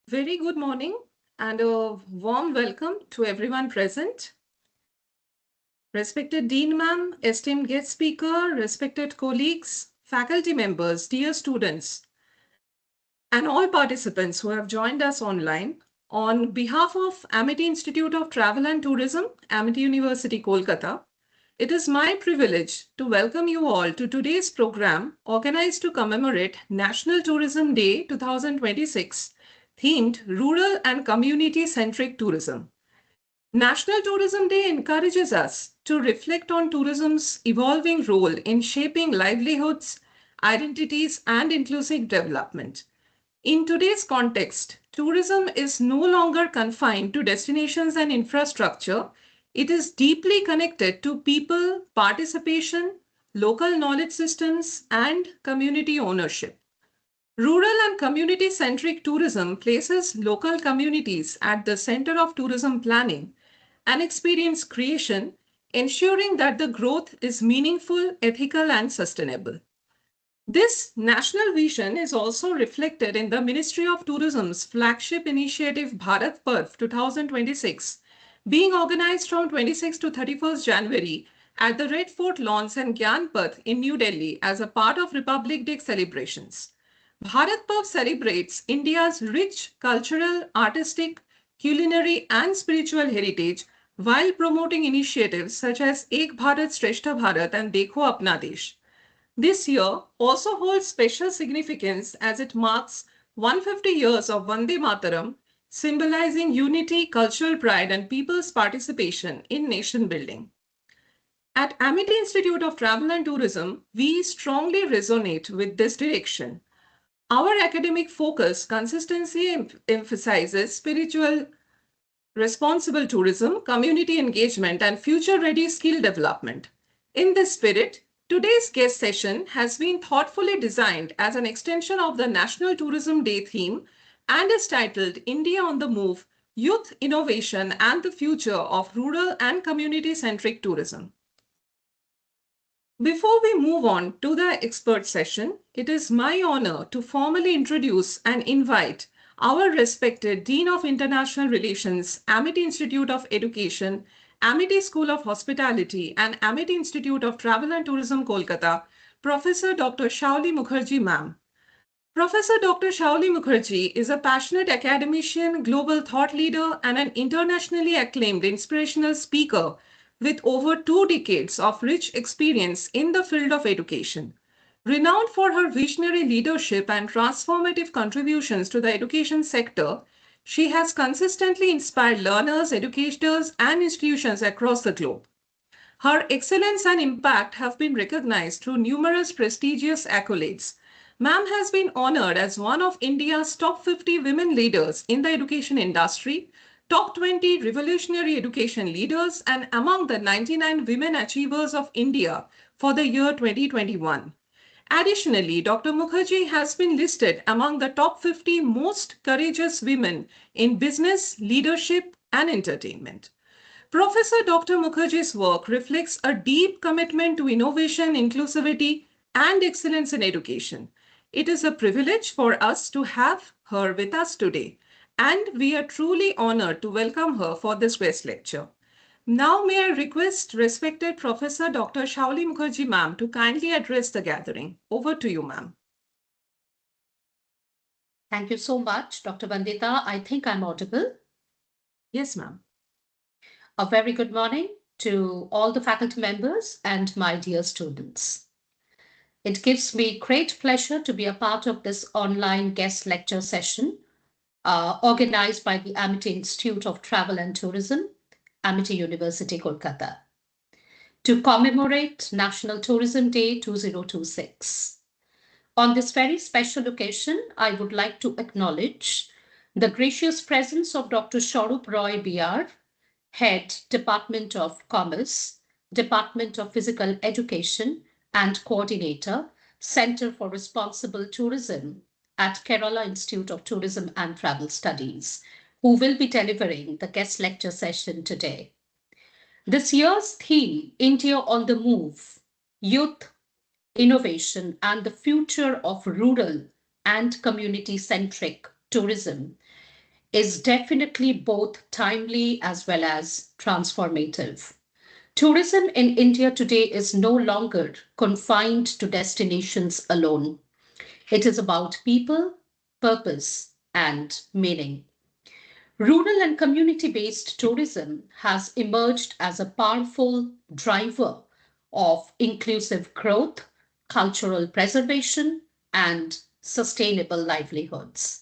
Very good morning and a warm welcome to everyone present. Respected Dean Ma'am, esteemed guest speaker, respected colleagues, faculty members, dear students, and all participants who have joined us online. On behalf of Amity Institute of Travel and Tourism, Amity University, Kolkata, it is my privilege to welcome you all to today's program organized to commemorate National Tourism Day 2026, themed Rural and Community-Centric Tourism. National Tourism Day encourages us to reflect on tourism's evolving role in shaping livelihoods, identities, and inclusive development. In today's context, tourism is no longer confined to destinations and infrastructure. It is deeply connected to people, participation, local knowledge systems, and community ownership. Rural and community-centric tourism places local communities at the center of tourism planning and experience creation, ensuring that the growth is meaningful, ethical, and sustainable. This national vision is also reflected in the Ministry of Tourism's flagship initiative Bharat Parv 2026, being organized from 26 to 31st January at the Red Fort Lawns and Gyan in New Delhi as a part of Republic Day celebrations. Bharat Parv celebrates India's rich cultural, artistic, culinary, and spiritual heritage while promoting initiatives such as Ek Bharat Shrestha Bharat and Dekho Apna Desh. This year also holds special significance as it marks 150 years of Vande Mataram, symbolizing unity, cultural pride, and people's participation in nation building. At Amity Institute of Travel and Tourism, we strongly resonate with this direction. Our academic focus consistently emphasizes spiritual, responsible tourism, community engagement, and future ready skill development. In this spirit, today's guest session has been thoughtfully designed as an extension of the National Tourism Day theme and is titled India on the Move Youth, Innovation, and the Future of Rural and Community Centric Tourism. Before we move on to the expert session, it is my honor to formally introduce and invite our respected Dean of International Relations, Amity Institute of Education, Amity School of Hospitality, and Amity Institute of Travel and Tourism, Kolkata, Professor Dr. Shauli Mukherjee, ma'am. Professor Dr. Shauli Mukherjee is a passionate academician, global thought leader, and an internationally acclaimed inspirational speaker with over 2 decades of rich experience in the field of education. Renowned for her visionary leadership and transformative contributions to the education sector, she has consistently inspired learners, educators, and institutions across the globe. Her excellence and impact have been recognized through numerous prestigious accolades. Ma'am has been honored as one of India's top 50 women leaders in the education industry, top 20 revolutionary education leaders, and among the 99 women achievers of India for the year 2021. Additionally, Dr. Mukherjee has been listed among the top 50 most courageous women in business, leadership, and entertainment. Professor Dr. Mukherjee's work reflects a deep commitment to innovation, inclusivity, and excellence in education. It is a privilege for us to have her with us today, and we are truly honored to welcome her for this guest lecture. Now, may I request respected Professor Dr. Shauli Mukherjee, ma'am, to kindly address the gathering. Over to you, ma'am. Thank you so much, Dr. Vandita. I think I'm audible. Yes, ma'am. A very good morning to all the faculty members and my dear students. It gives me great pleasure to be a part of this online guest lecture session organized by the Amity Institute of Travel and Tourism, Amity University, Kolkata, to commemorate National Tourism Day 2026. On this very special occasion, I would like to acknowledge the gracious presence of Dr. Saroop Roy BR, Head, Department of Commerce, Department of Physical Education, and Coordinator, Center for Responsible Tourism at Kerala Institute of Tourism and Travel Studies, who will be delivering the guest lecture session today. This year's theme, India on the Move, Youth, Innovation, and the Future of Rural and Community-Centric Tourism, is definitely both timely as well as transformative. Tourism in India today is no longer confined to destinations alone. It is about people, purpose, and meaning. Rural and community based tourism has emerged as a powerful driver of inclusive growth, cultural preservation, and sustainable livelihoods.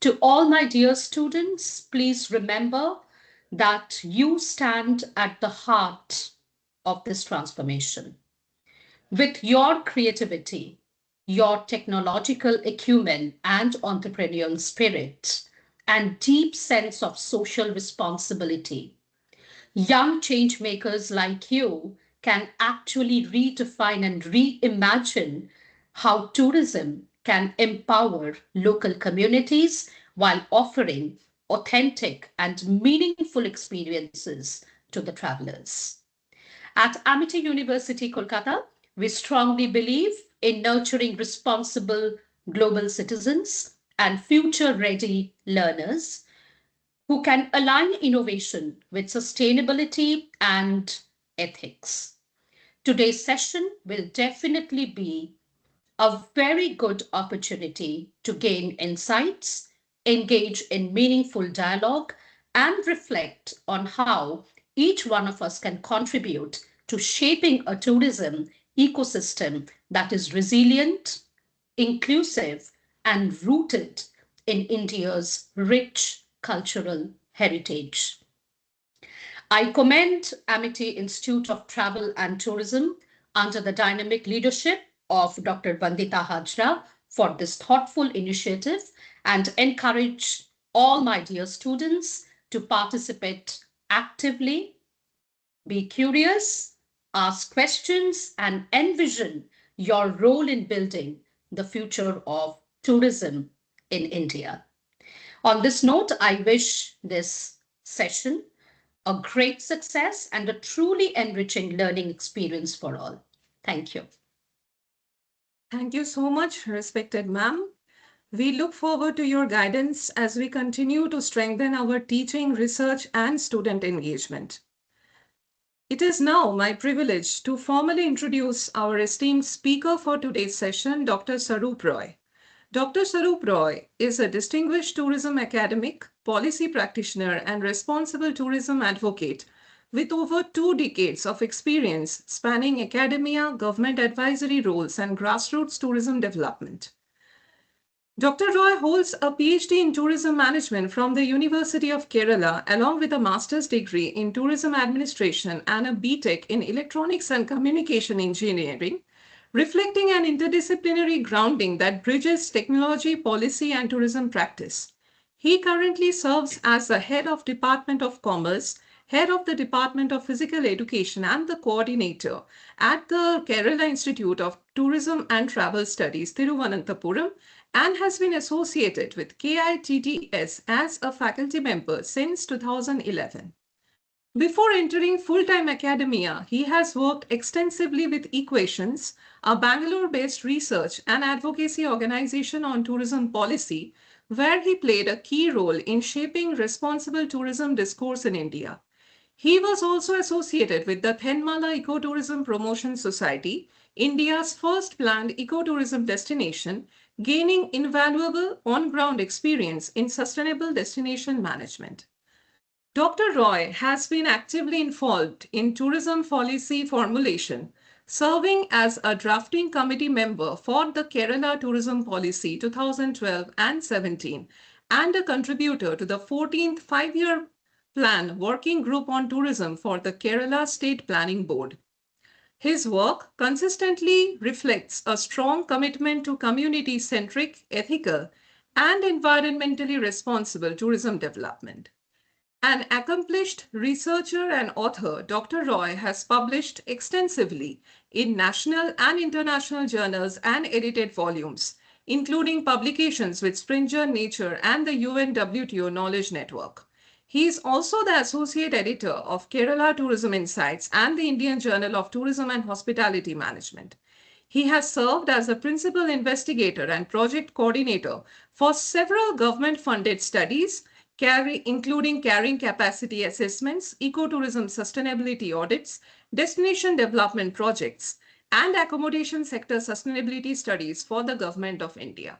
To all my dear students, please remember that you stand at the heart of this transformation. With your creativity, your technological acumen and entrepreneurial spirit, and deep sense of social responsibility, young change makers like you can actually redefine and reimagine how tourism can empower local communities while offering authentic and meaningful experiences to the travelers. At Amity University, Kolkata, we strongly believe in nurturing responsible global citizens and future ready learners who can align innovation with sustainability and ethics. Today's session will definitely be a very good opportunity to gain insights, engage in meaningful dialogue, and reflect on how each one of us can contribute to shaping a tourism ecosystem that is resilient, inclusive, and rooted in India's rich cultural heritage. I commend Amity Institute of Travel and Tourism under the dynamic leadership of Dr. Vandita Hajra for this thoughtful initiative and encourage all my dear students to participate actively, be curious, ask questions, and envision your role in building the future of tourism in India. On this note, I wish this session a great success and a truly enriching learning experience for all. Thank you. Thank you so much, respected ma'am. We look forward to your guidance as we continue to strengthen our teaching, research, and student engagement. It is now my privilege to formally introduce our esteemed speaker for today's session, Dr. Saroop Roy. Dr. Saroop Roy is a distinguished tourism academic, policy practitioner, and responsible tourism advocate with over 2 decades of experience spanning academia, government advisory roles, and grassroots tourism development. Dr. Roy holds a PhD in tourism management from the University of Kerala, along with a master's degree in tourism administration and a BTech in electronics and communication engineering, reflecting an interdisciplinary grounding that bridges technology, policy, and tourism practice. He currently serves as the head of Department of Commerce, head of the Department of Physical Education, and the coordinator at the Kerala Institute of Tourism and Travel Studies, Thiruvananthapuram, and has been associated with KITTS as a faculty member since 2011. Before entering full-time academia, he has worked extensively with Equations, a Bangalore-based research and advocacy organization on tourism policy, where he played a key role in shaping responsible tourism discourse in India. He was also associated with the Thenmala Ecotourism Promotion Society, India's first planned ecotourism destination, gaining invaluable on-ground experience in sustainable destination management. Dr. Roy has been actively involved in tourism policy formulation, serving as a drafting committee member for the Kerala Tourism Policy 2012 and 17, and a contributor to the 14th Five-Year Plan Working Group on Tourism for the Kerala State Planning Board. His work consistently reflects a strong commitment to community-centric, ethical, and environmentally responsible tourism development. An accomplished researcher and author, Dr. Roy has published extensively in national and international journals and edited volumes, including publications with Springer Nature and the UNWTO Knowledge Network. He is also the associate editor of Kerala Tourism Insights and the Indian Journal of Tourism and Hospitality Management. He has served as a principal investigator and project coordinator for several government-funded studies, including carrying capacity assessments, ecotourism sustainability audits, destination development projects, and accommodation sector sustainability studies for the Government of India.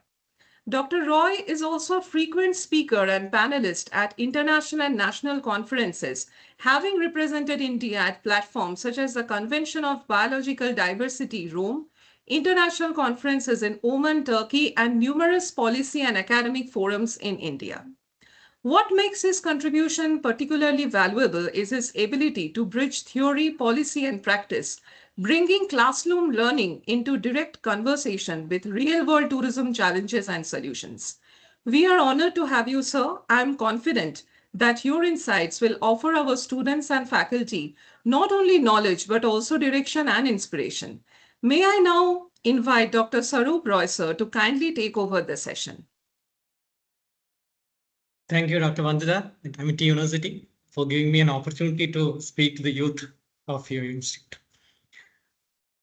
Dr. Roy is also a frequent speaker and panelist at international and national conferences, having represented India at platforms such as the Convention of Biological Diversity, Rome, international conferences in Oman, Turkey, and numerous policy and academic forums in India. What makes his contribution particularly valuable is his ability to bridge theory, policy, and practice, bringing classroom learning into direct conversation with real-world tourism challenges and solutions. We are honored to have you, sir. I am confident that your insights will offer our students and faculty not only knowledge but also direction and inspiration. May I now invite Dr. Saroop Roy, sir, to kindly take over the session. Thank you, Dr. Vandana and Amity University, for giving me an opportunity to speak to the youth of your institute.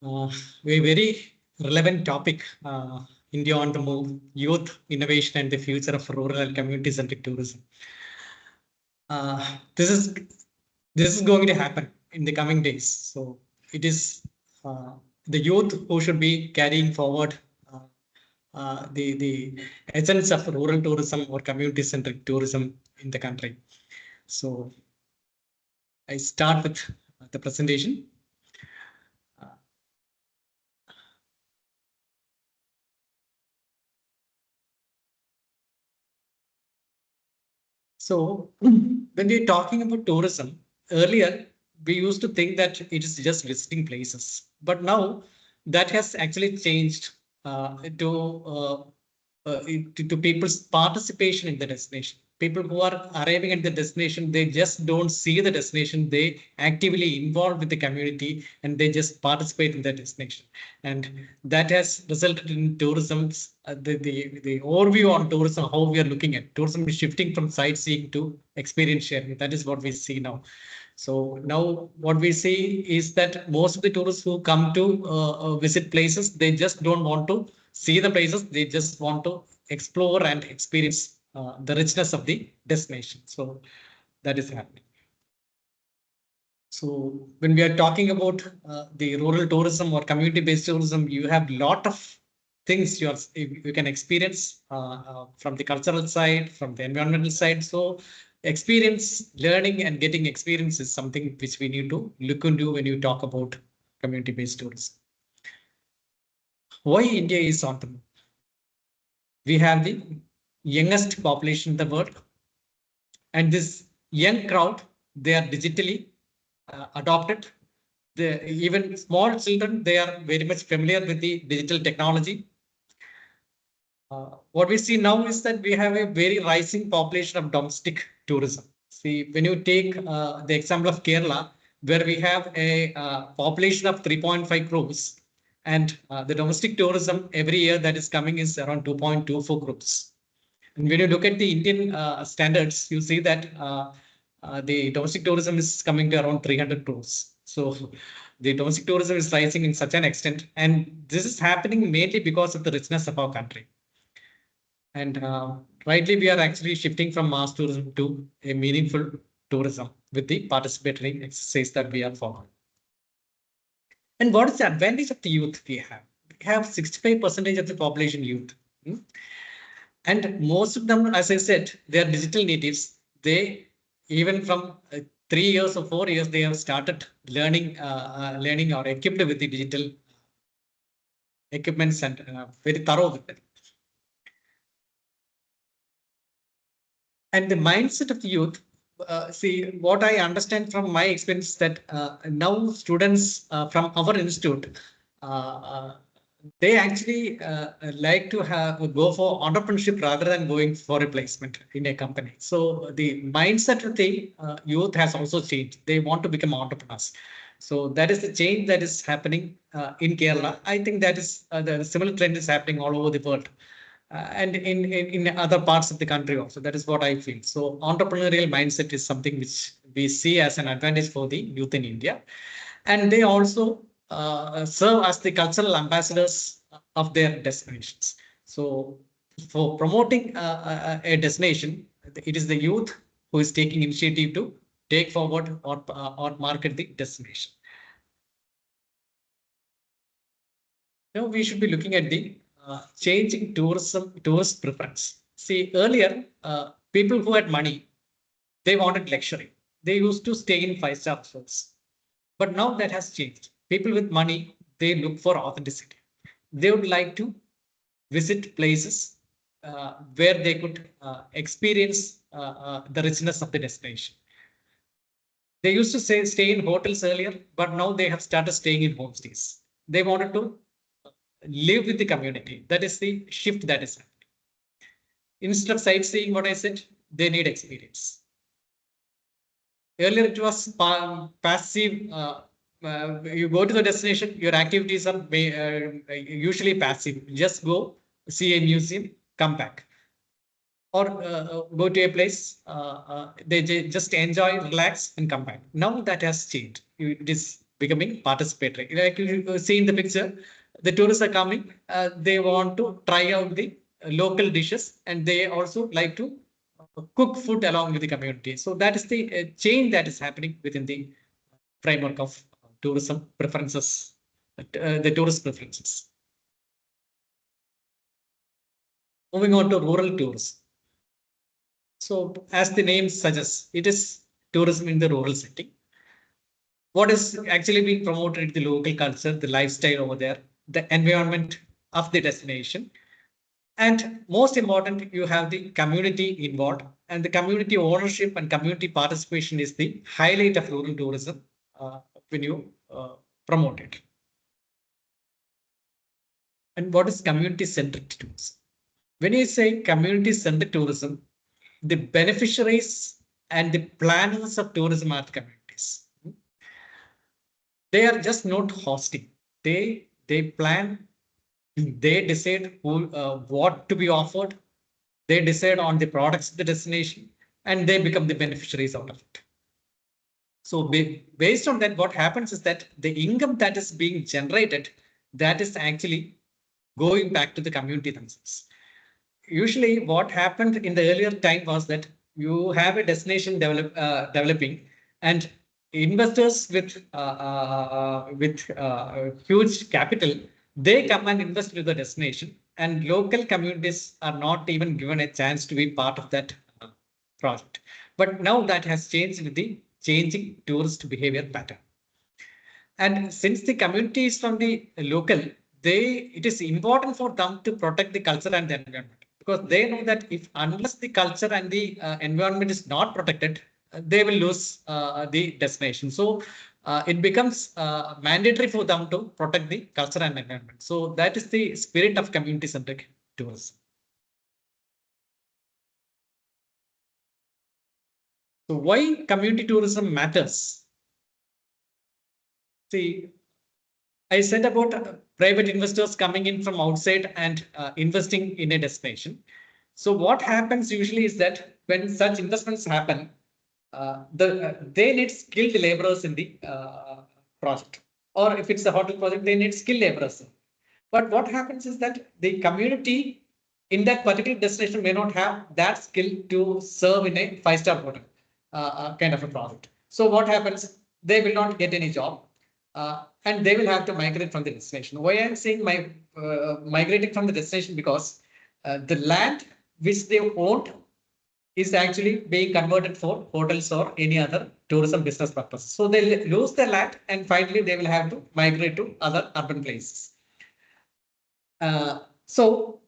A very relevant topic, India on the move, youth innovation and the future of rural and community-centric tourism. This is going to happen in the coming days. So it is the youth who should be carrying forward the essence of rural tourism or community-centric tourism in the country. So I start with the presentation. So when we're talking about tourism, earlier we used to think that it is just visiting places, but now that has actually changed to people's participation in the destination. People who are arriving at the destination, they just don't see the destination. They actively involve with the community and they just participate in the destination. And that has resulted in tourism's the overview on tourism, how we are looking at tourism is shifting from sightseeing to experience sharing. That is what we see now. So now what we see is that most of the tourists who come to visit places, they just don't want to see the places. They just want to explore and experience the richness of the destination. So that is happening. So when we are talking about the rural tourism or community-based tourism, you have a lot of things you can experience from the cultural side, from the environmental side. So experience, learning and getting experience is something which we need to look into when you talk about community-based tourism. Why India is on the move? We have the youngest population in the world. And this young crowd, they are digitally adopted. Even small children, they are very much familiar with the digital technology. What we see now is that we have a very rising population of domestic tourism. See, when you take the example of Kerala, where we have a population of 3.5 crores, and the domestic tourism every year that is coming is around 2.24 crores. And when you look at the Indian standards, you see that the domestic tourism is coming to around 300 crores. So the domestic tourism is rising in such an extent, and this is happening mainly because of the richness of our country. And rightly, we are actually shifting from mass tourism to a meaningful tourism with the participatory exercise that we are following. And what is the advantage of the youth we have? We have 65% of the population youth. And most of them, as I said, they are digital natives. They, even from 3 years or 4 years, they have started learning or equipped with the digital equipments and very thorough with it. And the mindset of the youth, see, what I understand from my experience that now students from our institute, they actually like to go for entrepreneurship rather than going for a placement in a company. So the mindset of the youth has also changed. They want to become entrepreneurs. So that is the change that is happening in Kerala. I think that is the similar trend is happening all over the world. And in other parts of the country also. That is what I feel. So entrepreneurial mindset is something which we see as an advantage for the youth in India. And they also serve as the cultural ambassadors of their destinations. So for promoting a destination, it is the youth who is taking initiative to take forward or market the destination. Now we should be looking at the changing tourist preference. See, earlier, people who had money, they wanted luxury. They used to stay in five-star resorts. But now that has changed. People with money, they look for authenticity. They would like to visit places where they could experience the richness of the destination. They used to stay in hotels earlier, but now they have started staying in homestays. They wanted to live with the community. That is the shift that is happening. Instead of sightseeing, what I said, they need experience. Earlier, it was passive. You go to the destination, your activities are usually passive. Just go, see a museum, come back. Or go to a place, they just enjoy, relax, and come back. Now that has changed. It is becoming participatory. Like you see in the picture, the tourists are coming. They want to try out the local dishes, and they also like to cook food along with the community. So that is the change that is happening within the framework of tourism preferences, the tourist preferences. Moving on to rural tourism. So as the name suggests, it is tourism in the rural setting. What is actually being promoted, the local culture, the lifestyle over there, the environment of the destination. And most important, you have the community involved, and the community ownership and community participation is the highlight of rural tourism when you promote it. And what is community-centric tourism? When you say community-centric tourism, the beneficiaries and the planners of tourism are the communities. They are just not hosting. They plan, they decide what to be offered, they decide on the products of the destination, and they become the beneficiaries out of it. So based on that, what happens is that the income that is being generated, that is actually going back to the community themselves. Usually what happened in the earlier time was that you have a destination developing, and investors with huge capital, they come and invest with the destination, and local communities are not even given a chance to be part of that project. But now that has changed with the changing tourist behavior pattern. And since the community is from the local, it is important for them to protect the culture and the environment, because they know that if unless the culture and the environment is not protected, they will lose the destination. So it becomes mandatory for them to protect the culture and environment. So that is the spirit of community-centric tourism. So why community tourism matters? See, I said about private investors coming in from outside and investing in a destination. So what happens usually is that when such investments happen, they need skilled laborers in the project. Or if it's a hotel project, they need skilled laborers. But what happens is that the community in that particular destination may not have that skill to serve in a five-star hotel kind of a project. So what happens? They will not get any job. And they will have to migrate from the destination. Why I'm saying migrating from the destination? Because the land which they owned is actually being converted for hotels or any other tourism business purpose. So they lose their land, and finally they will have to migrate to other urban places. So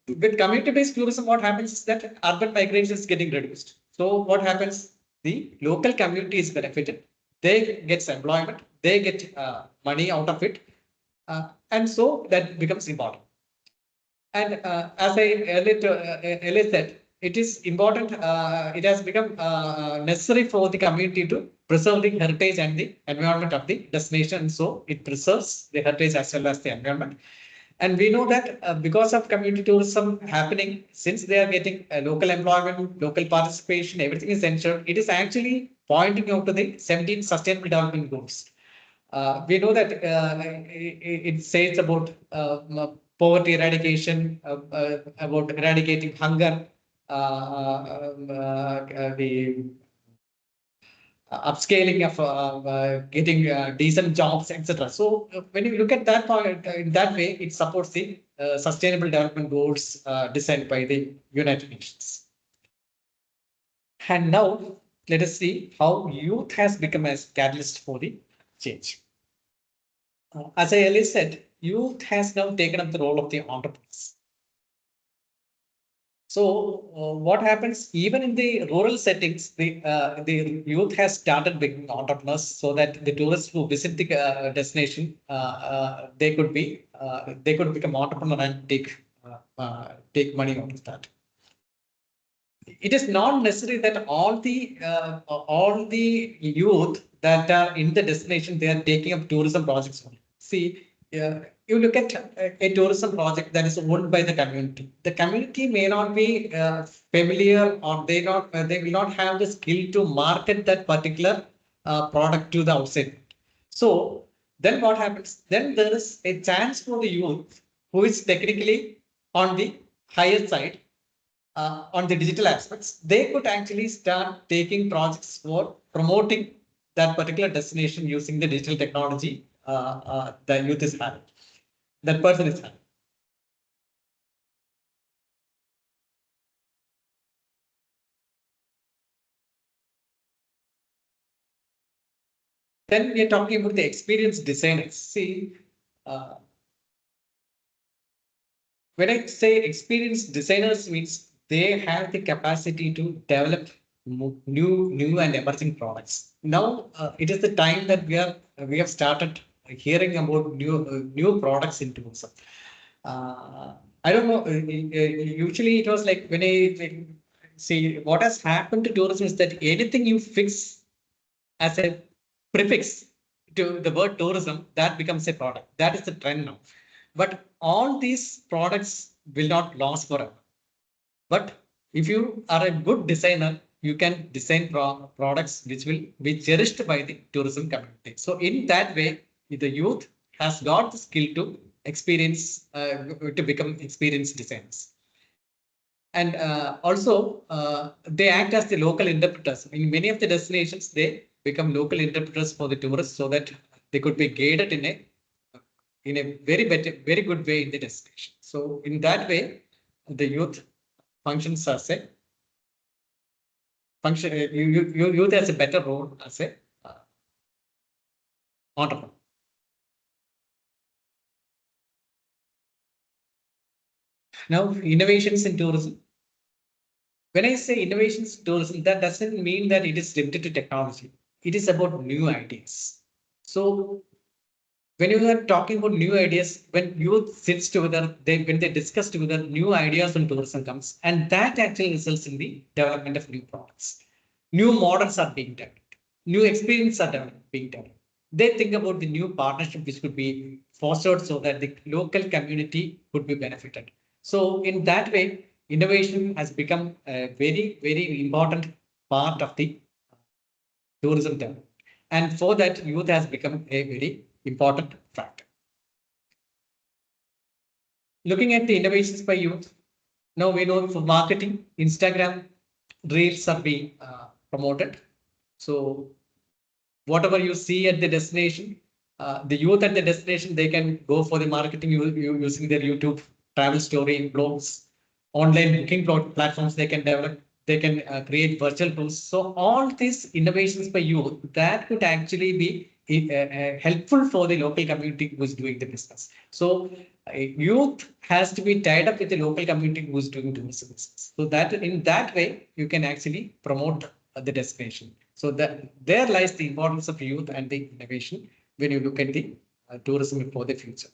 with community-based tourism, what happens is that urban migration is getting reduced. So what happens? The local community is benefited. They get employment. They get money out of it, and so that becomes important. And as I earlier said, it is important. It has become necessary for the community to preserve the heritage and the environment of the destination. So it preserves the heritage as well as the environment. And we know that because of community tourism happening, since they are getting local employment, local participation, everything is ensured. It is actually pointing out to the 17 Sustainable Development Goals. We know that it says about poverty eradication, about eradicating hunger, the upscaling of getting decent jobs, etc. So when you look at that point, in that way, it supports the Sustainable Development Goals designed by the United Nations. And now let us see how youth has become a catalyst for the change. As I earlier said, youth has now taken up the role of the entrepreneurs. So what happens even in the rural settings, the youth has started becoming entrepreneurs, so that the tourists who visit the destination, they could become entrepreneur and take money out of that. It is not necessary that all the youth that are in the destination, they are taking up tourism projects only. See, you look at a tourism project that is owned by the community. The community may not be familiar, or they will not have the skill to market that particular product to the outside. So then what happens? Then there is a chance for the youth who is technically on the higher side, on the digital aspects, they could actually start taking projects for promoting that particular destination using the digital technology the youth is having, that person is having. Then we are talking about the experienced designers. See, uh, when I say experienced designers, means they have the capacity to develop new and emerging products. Now it is the time that we have started hearing about new products in tourism. I don't know. Usually it was like when I see what has happened to tourism is that anything you fix as a prefix to the word tourism, that becomes a product. That is the trend now. But all these products will not last forever. But if you are a good designer, you can design products which will be cherished by the tourism community. So in that way, the youth has got the skill to to become experienced designers. And also, they act as the local interpreters. In many of the destinations, they become local interpreters for the tourists, so that they could be guided in a very good way in the destination. So in that way, the youth functions as a youth has a better role as a entrepreneur. Now, innovations in tourism. When I say innovations in tourism, that doesn't mean that it is limited to technology. It is about new ideas. So when you are talking about new ideas, when youth sits together, when they discuss together, new ideas on tourism comes, and that actually results in the development of new products. New models are being developed, new experiences are being developed. They think about the new partnership which could be fostered so that the local community could be benefited. So in that way, innovation has become a very important part of the tourism development. And for that, youth has become a very important factor. Looking at the innovations by youth, now we know for marketing, Instagram reels are being promoted. So whatever you see at the destination, the youth at the destination, they can go for the marketing using their YouTube travel story, blogs, online booking platforms they can develop. They can create virtual tools. So all these innovations by youth, that could actually be helpful for the local community who is doing the business. So youth has to be tied up with the local community who is doing tourism business. So that in that way, you can actually promote the destination. So that there lies the importance of youth and the innovation when you look at the tourism for the future.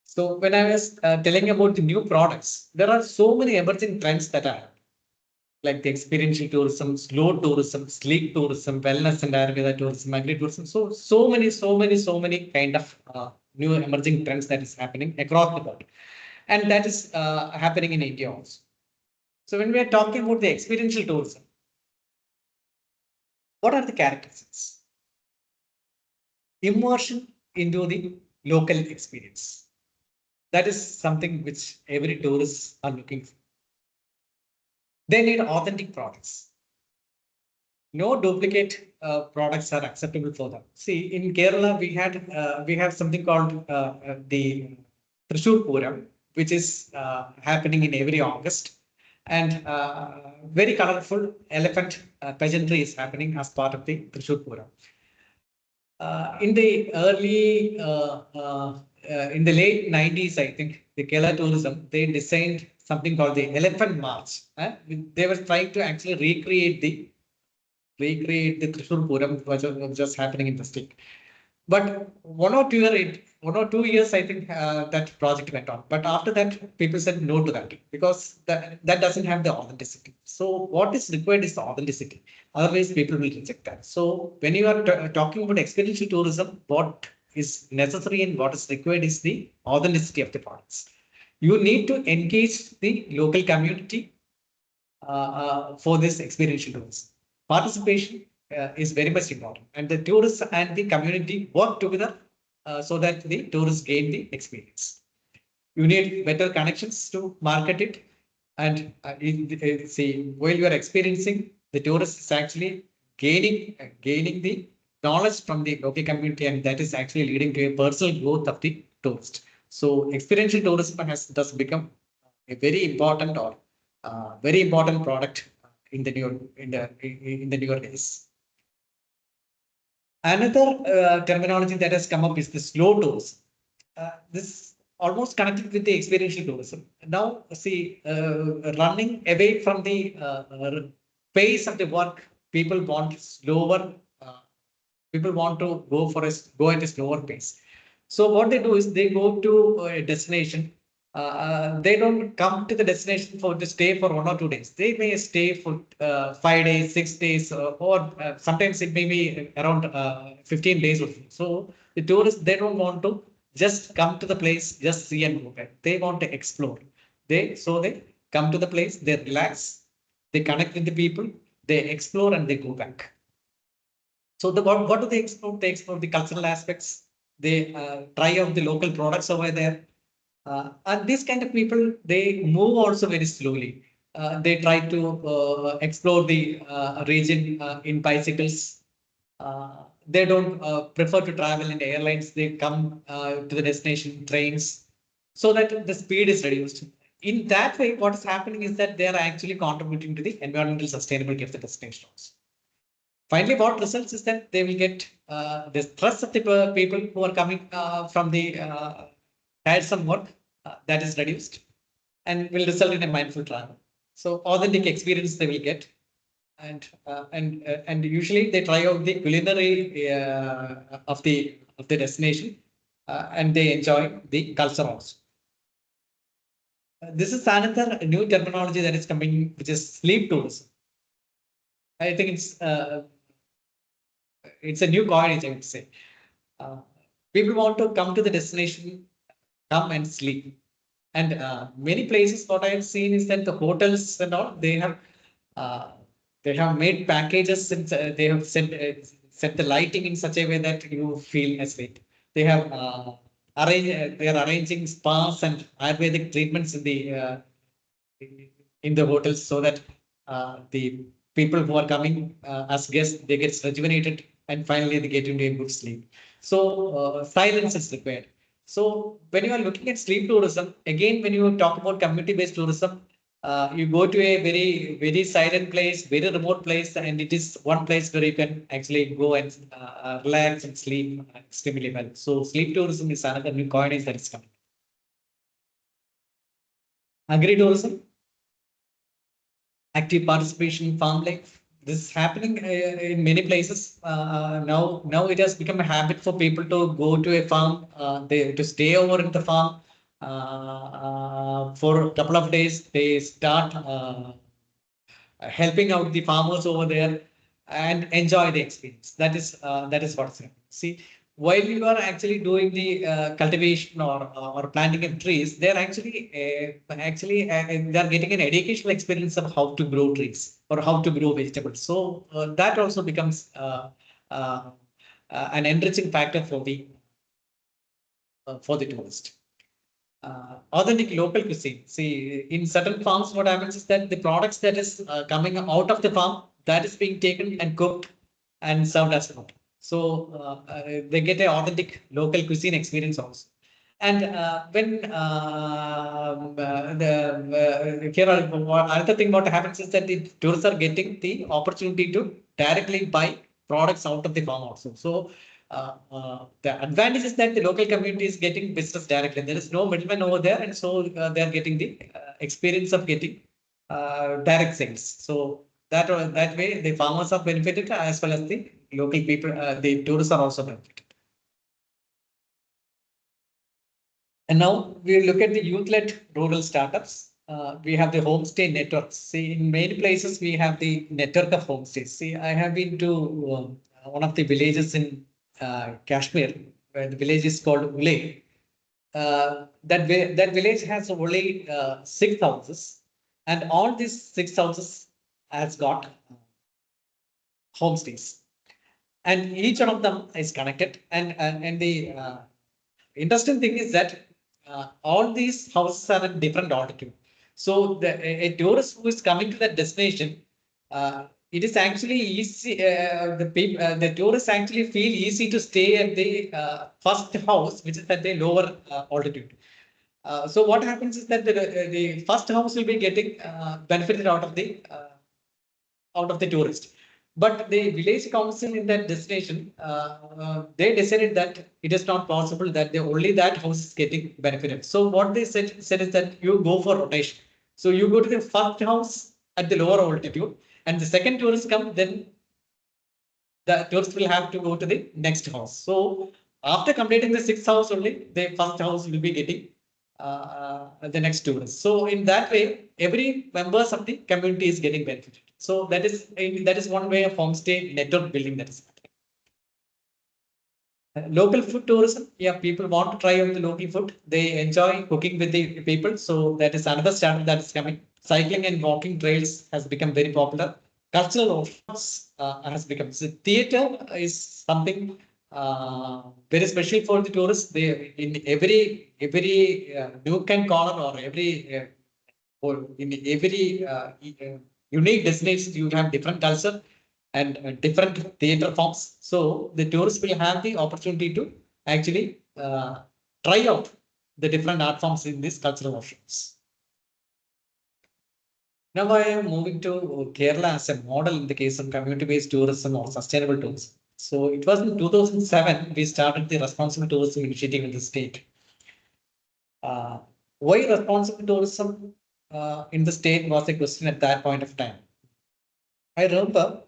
So when I was telling about the new products, there are so many emerging trends that are like the experiential tourism, slow tourism, sleek tourism, wellness and Ayurveda tourism, agri-tourism. So many kind of new emerging trends that is happening across the world. And that is happening in India also. So when we are talking about the experiential tourism, what are the characteristics? Immersion into the local experience. That is something which every tourist are looking for. They need authentic products. No duplicate products are acceptable for them. See, in Kerala, we have something called the Thrissur Puram, which is happening in every August, and very colorful elephant pageantry is happening as part of the Thrissur Puram. In the late 90s, I think the Kerala tourism, they designed something called the Elephant March. They were trying to actually recreate the Thrissur Puram, which was just happening in the state. But 1 or 2 years, I think that project went on. But after that, people said no to that because that doesn't have the authenticity. So what is required is the authenticity. Otherwise, people will reject that. So when you are talking about experiential tourism, what is necessary and what is required is the authenticity of the products. You need to engage the local community for this experiential tourism. Participation is very much important, and the tourists and the community work together so that the tourists gain the experience. You need better connections to market it, and see while you are experiencing, the tourist is actually gaining the knowledge from the local community, and that is actually leading to a personal growth of the tourist. So experiential tourism has thus become a very important or very important product in the newer days. Another terminology that has come up is the slow tourism. This almost connected with the experiential tourism. Now, see, running away from the pace of the work, people want slower. People want to go at a slower pace. So what they do is they go to a destination. They don't come to the destination for to stay for 1 or 2 days. They may stay for 5 days, 6 days, or sometimes it may be around 15 days or so. So the tourists, they don't want to just come to the place, just see and go back. They want to explore. They come to the place, they relax, they connect with the people, they explore and they go back. So what do they explore? They explore the cultural aspects. They try out the local products over there. And these kind of people, they move also very slowly. They try to explore the region in bicycles. They don't prefer to travel in airlines. They come to the destination trains so that the speed is reduced. In that way, what is happening is that they are actually contributing to the environmental sustainability of the destination also. Finally, what results is that they will get the stress of the people who are coming from the tiresome work that is reduced and will result in a mindful travel. So authentic experience they will get, and usually they try out the culinary of the destination, and they enjoy the culture also. This is another new terminology that is coming, which is sleep tourism. I think it's a new coinage, I would say. Uh, People want to come to the destination, come and sleep. And many places, what I have seen is that the hotels and all, uh, they have made packages and they have set the lighting in such a way that you feel asleep. They have they are arranging spas and Ayurvedic treatments in the hotels so that the people who are coming as guests, they get rejuvenated and finally they get into a good sleep. So silence is required. So when you are looking at sleep tourism, again, when you talk about community-based tourism, you go to a very silent place, very remote place, and it is one place where you can actually go and relax and sleep extremely well. So sleep tourism is another new coinage that is coming. Agri-tourism, active participation in farm life. This is happening in many places now. Now it has become a habit for people to go to a farm, to stay over in the farm for a couple of days. They start helping out the farmers over there and enjoy the experience. That is what's happening. See, while you are actually doing the cultivation or planting of trees, they're actually they are getting an educational experience of how to grow trees or how to grow vegetables. So that also becomes uh, an enriching factor for the tourist. authentic local cuisine. See, in certain farms, what happens is that the products that is coming out of the farm, that is being taken and cooked and served as food. So they get an authentic local cuisine experience also. And when here another thing what happens is that the tourists are getting the opportunity to directly buy products out of the farm also. So the advantage is that the local community is getting business directly. There is no middleman over there, and so they are getting the experience of getting direct sales. So that way the farmers are benefited as well as the local people, the tourists are also benefited. And now we look at the youth-led rural startups. We have the homestay networks. See, in many places we have the network of homestays. See, I have been to one of the villages in Kashmir, where the village is called Ule. That village has only 6 houses, and all these 6 houses has got homestays, and each one of them is connected. And the interesting thing is that all these houses are at different altitude. So a tourist who is coming to that destination, it is actually easy. The tourists actually feel easy to stay at the first house, which is at the lower altitude. So what happens is that the first house will be getting benefited out of the tourist. But the village council in that destination, they decided that it is not possible that only that house is getting benefited. So what they said is that you go for rotation. So you go to the first house at the lower altitude, and the second tourist come, then the tourist will have to go to the next house. So after completing the sixth house only, the first house will be getting the next tourist. So in that way, every members of the community is getting benefited. So that is one way of homestay network building that is happening. Local food tourism, yeah, people want to try out the local food. They enjoy cooking with the people. So that is another standard that is coming. Cycling and walking trails has become very popular. Cultural workshops has become. So theater is something very special for the tourists. They in every nook and corner or every or in every unique destination, you have different culture and different theater forms. So the tourists will have the opportunity to actually try out the different art forms in these cultural workshops. Now I am moving to Kerala as a model in the case of community-based tourism or sustainable tourism. So it was in 2007 we started the responsible tourism initiative in the state. Why responsible tourism in the state was a question at that point of time. I remember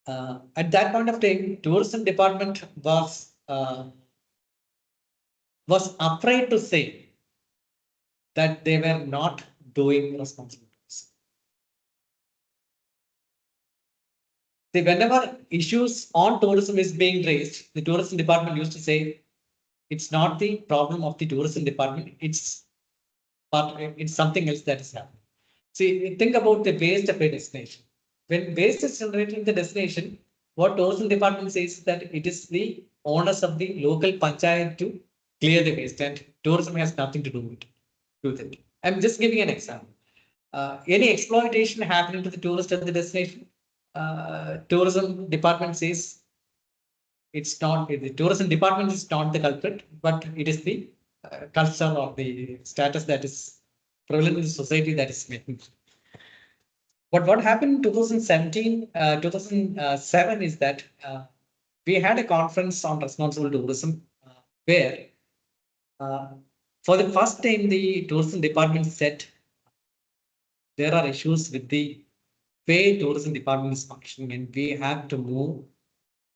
at that point of time, tourism department was afraid to say that they were not doing responsible tourism. See, whenever issues on tourism is being raised, the tourism department used to say it's not the problem of the tourism department, it's something else that is happening. See, think about the waste of a destination. When waste is generated in the destination, what tourism department says is that it is the owners of the local panchayat to clear the waste, and tourism has nothing to do with it. I'm just giving an example. Any exploitation happening to the tourist at the destination, tourism department says it's not the tourism department is not the culprit, but it is the culture or the status that is prevalent in the society that is making. But what happened in 2017, 2007 is that we had a conference on responsible tourism where uh, for the first time the tourism department said there are issues with the way tourism department is functioning and we have to move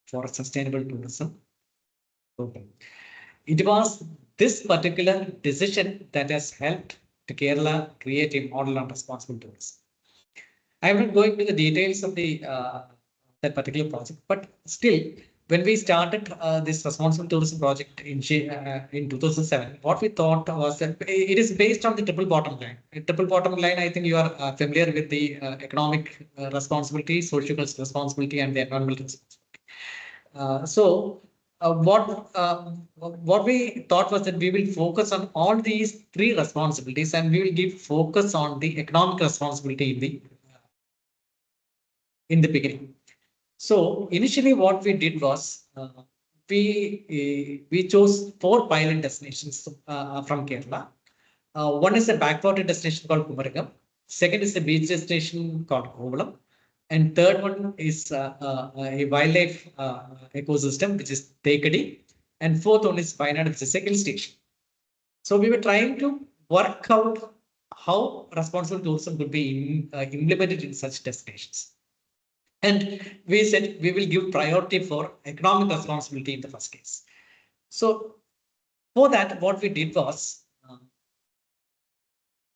for sustainable tourism program. It was this particular decision that has helped to Kerala create a model on responsible tourism. I'm not going to the details of the that particular project, but still, when we started this responsible tourism project in 2007, what we thought was that it is based on the triple bottom line. Triple bottom line, I think you are familiar with the economic responsibility, social responsibility, and the environmental responsibility. So what we thought was that we will focus on all these three responsibilities and we will give focus on the economic responsibility in the beginning. So initially, what we did was we chose four pilot destinations from Kerala. One is a backwater destination called Kumaragam. Second is a beach destination called Kovalam. And third one is a wildlife ecosystem, which is Tekadi. And fourth one is Wayanad, which is a hill station. So we were trying to work out how responsible tourism could be implemented in such destinations. And we said we will give priority for economic responsibility in the first case. So for that, what we did was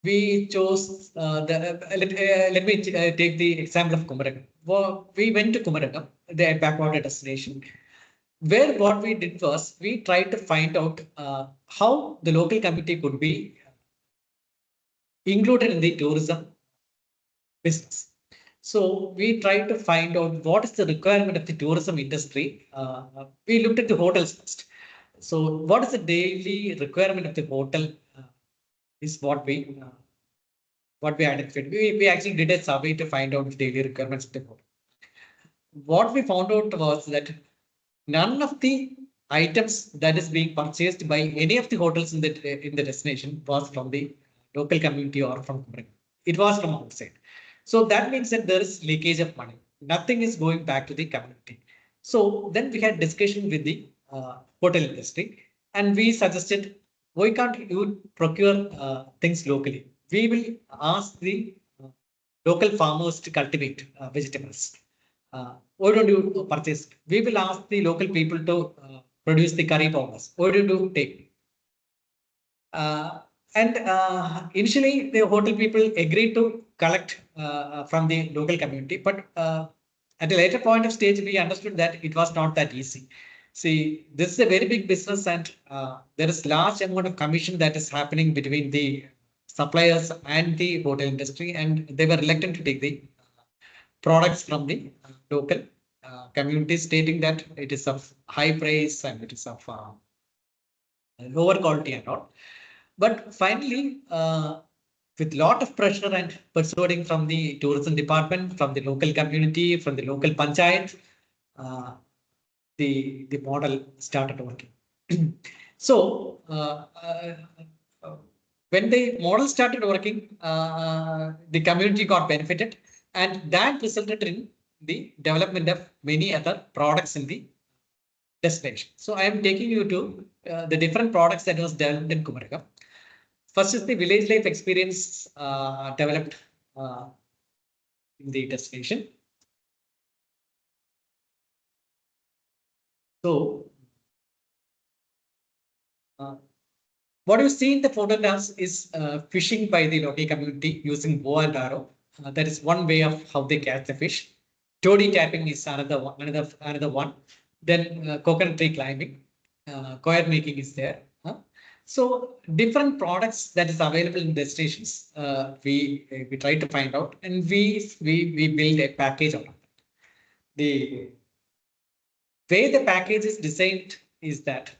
we chose let me take the example of Kumaragam. Well, we went to Kumaragam, the backwater destination, where what we did was we tried to find out how the local community could be included in the tourism business. So we tried to find out what is the requirement of the tourism industry. We looked at the hotels first. So what is the daily requirement of the hotel is what we identified. We actually did a survey to find out the daily requirements of the hotel. What we found out was that none of the items that is being purchased by any of the hotels in the destination was from the local community or from Kumaragam. It was from outside. So that means that there is leakage of money. Nothing is going back to the community. So then we had discussion with the hotel industry, and we suggested why can't you procure things locally? We will ask the local farmers to cultivate vegetables. Why don't you purchase? We will ask the local people to produce the curry powders. Why don't you take? And initially, the hotel people agreed to collect from the local community, but at a later point of stage, we understood that it was not that easy. See, this is a very big business, and there is large amount of commission that is happening between the suppliers and the hotel industry, and they were reluctant to take the products from the local community, stating that it is of high price and it is of lower quality and all. But finally, with lot of pressure and persuading from the tourism department, from the local community, from the local panchayat, uh, the model started working. So when the model started working, the community got benefited, and that resulted in the development of many other products in the destination. So I am taking you to the different products that was developed in Kumaragam. First is the village life experience developed in the destination. So what you see in the photographs is fishing by the local community using bow and arrow. That is one way of how they catch the fish. Toady tapping is another one. Then coconut tree climbing, coir making is there. So different products that is available in destinations, we try to find out, and we build a package out of it. The way the package is designed is that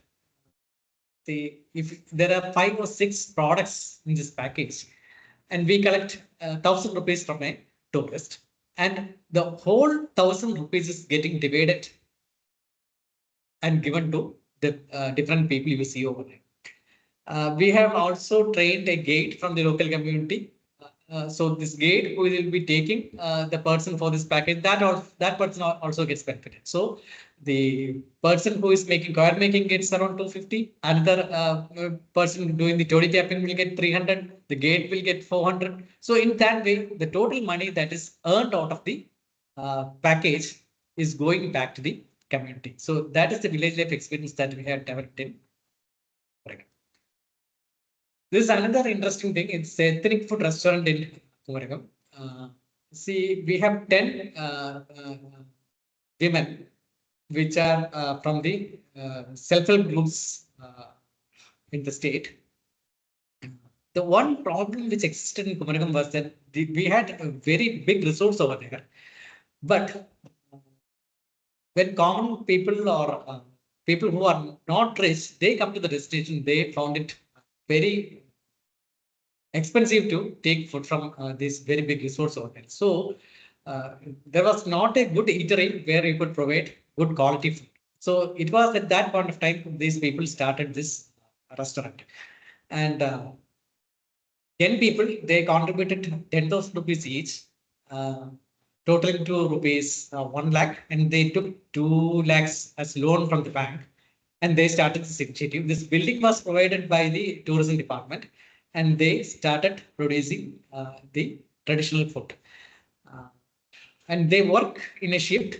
if there are 5 or 6 products in this package, and we collect 1,000 rupees from a tourist, and the whole 1,000 rupees is getting divided and given to the different people you see over there. We have also trained a guide from the local community. So this guide who will be taking the person for this package, that person also gets benefited. So the person who is making coir making gets around 250. Another person doing the toddy tapping will get 300. The guide will get 400. So in that way, the total money that is earned out of the package is going back to the community. So that is the village life experience that we have developed in. This is another interesting thing. It's a ethnic food restaurant in Kumaragam. See, we have 10 women which are from the self-help groups in the state. The one problem which existed in Kumaragam was that we had a very big resource over there. But when common people or people who are not rich, they come to the destination. They found it very expensive to take food from these very big resource hotels. So there was not a good eatery where you could provide good quality food. So it was at that point of time these people started this restaurant, and 10 people, they contributed 10,000 rupees each, uh, totaling to rupees 1 lakh, and they took 2 lakhs as loan from the bank, and they started this initiative. This building was provided by the tourism department, and they started producing the traditional food. Uh, and they work in a shift.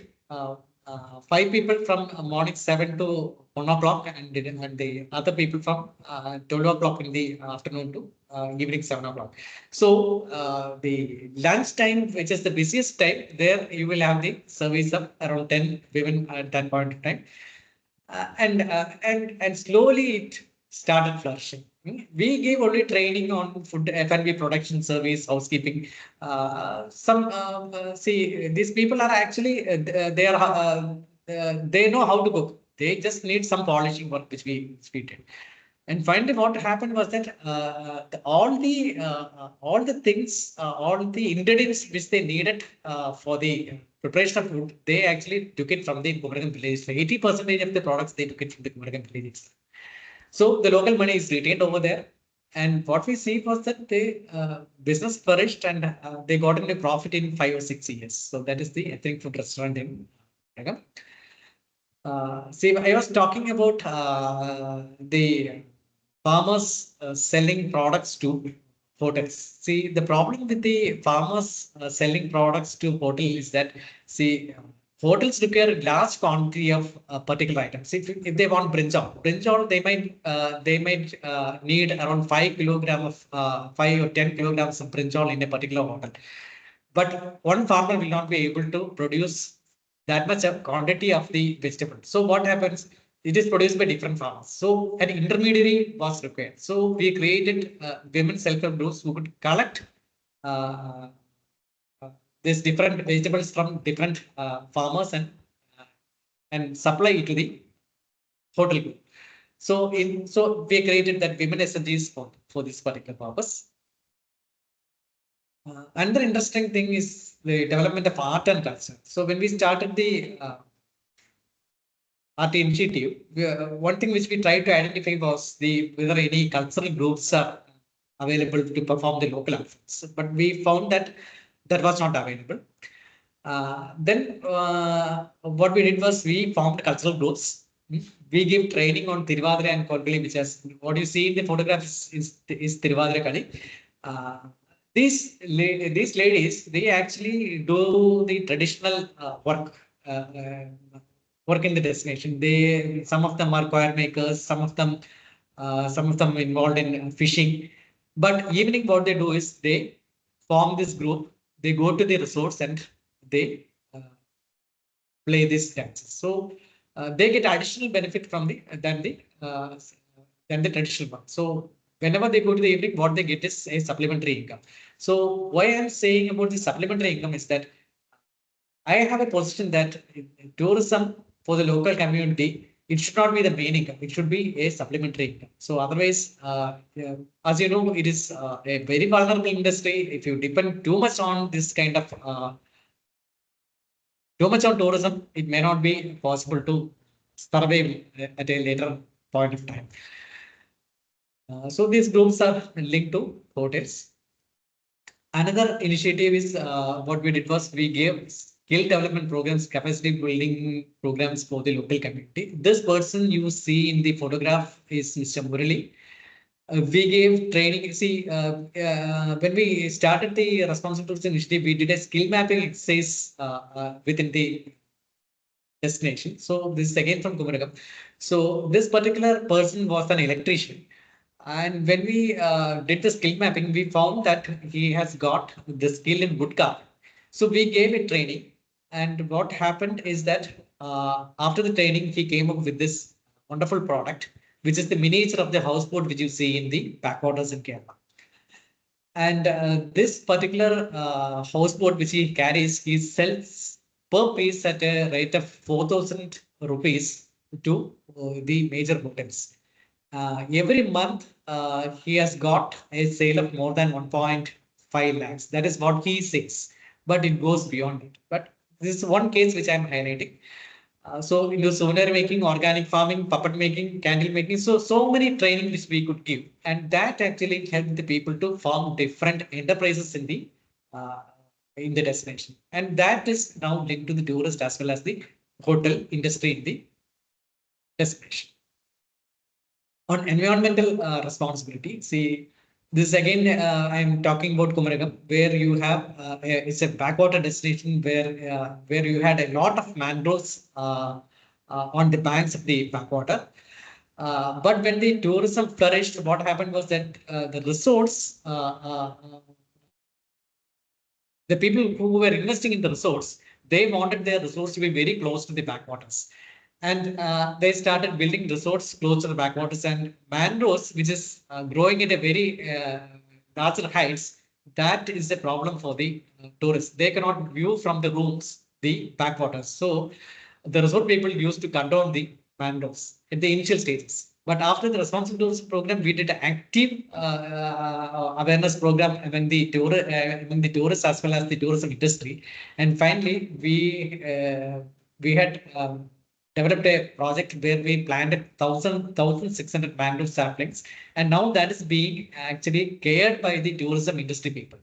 Five people from morning 7 to 1 o'clock, and the other people from 12 o'clock in the afternoon to evening 7 o'clock. So the lunch time, which is the busiest time, there you will have the service of around 10 women at that point of time. And slowly it started flourishing. We gave only training on food F&B production service, housekeeping. See, these people are actually they know how to cook. They just need some polishing work, which we did. And finally, what happened was that all the things, all the ingredients which they needed for the preparation of food, they actually took it from the Kumaragan village. So 80% of the products they took it from the Kumaragan village. So the local money is retained over there. And what we see was that the business flourished, and they got into profit in 5 or 6 years. So that is the ethnic food restaurant in Kumaragan. See, I was talking about the farmers selling products to hotels. See, the problem with the farmers selling products to hotels is that, see, hotels require a large quantity of particular items. If they want brinjal, they might need around 5 kilogram of 5 or 10 kilograms of brinjal in a particular hotel. But one farmer will not be able to produce that much of quantity of the vegetable. So what happens? It is produced by different farmers. So an intermediary was required. So we created women self-help groups who could collect uh, these different vegetables from different farmers uh, and supply it to the hotel group. So we created that women SNGs for this particular purpose. Another interesting thing is the development of art and culture. So when we started the art initiative, one thing which we tried to identify was the whether any cultural groups are available to perform the local arts. But we found that that was not available. Then what we did was we formed cultural groups. We give training on Tiruvadira and Kolkali, which has what you see in the photographs is Tiruvadira Kali. Uh, these ladies, they actually do the traditional work in the destination. Some of them are choir makers, some of them involved in fishing. But evening, what they do is they form this group. They go to the resorts and they play these dances. So they get additional benefit from the traditional one. So whenever they go to the evening, what they get is a supplementary income. So why I'm saying about the supplementary income is that I have a position that tourism for the local community, it should not be the main income. It should be a supplementary income. So otherwise, yeah, as you know, it is a very vulnerable industry. If you depend too much on this kind of too much on tourism, it may not be possible to survive at a later point of time. So these groups are linked to hotels. Another initiative is what we did was we gave skill development programs, capacity building programs for the local community. This person you see in the photograph is Mr. Murali. We gave training. See, when we started the responsible tourism initiative, we did a skill mapping exercise within the destination. So this is again from Kumaragam. So this particular person was an electrician. And when we did the skill mapping, we found that he has got the skill in wood carving. So we gave it training. And what happened is that after the training, he came up with this wonderful product, which is the miniature of the houseboat which you see in the backwaters in Kerala. And this particular houseboat which he sells per piece at a rate of 4,000 rupees to the major hotels. Every month, he has got a sale of more than 1.5 lakhs. That is what he says, but it goes beyond it. But this is one case which I'm highlighting. So into souvenir making, organic farming, puppet making, candle making. So many training which we could give, and that actually helped the people to form different enterprises uh, in the destination, and that is now linked to the tourist as well as the hotel industry in the destination. On environmental responsibility, see, this again, I'm talking about Kumaragam, where you have it's a backwater destination where you had a lot of mangroves on the banks of the backwater. But when the tourism flourished, what happened was that the resorts, the people who were investing in the resorts, they wanted their resorts to be very close to the backwaters. And they started building resorts close to the backwaters, and mangroves, which is growing at a very larger heights, that is a problem for the tourists. They cannot view from the rooms the backwaters. So the resort people used to cut down the mangroves at the initial stages. But after the responsible tourism program, we did an active awareness program among the tourists as well as the tourism industry. And finally, we had developed a project where we planted 1,600 mangrove saplings, and now that is being actually cared by the tourism industry people,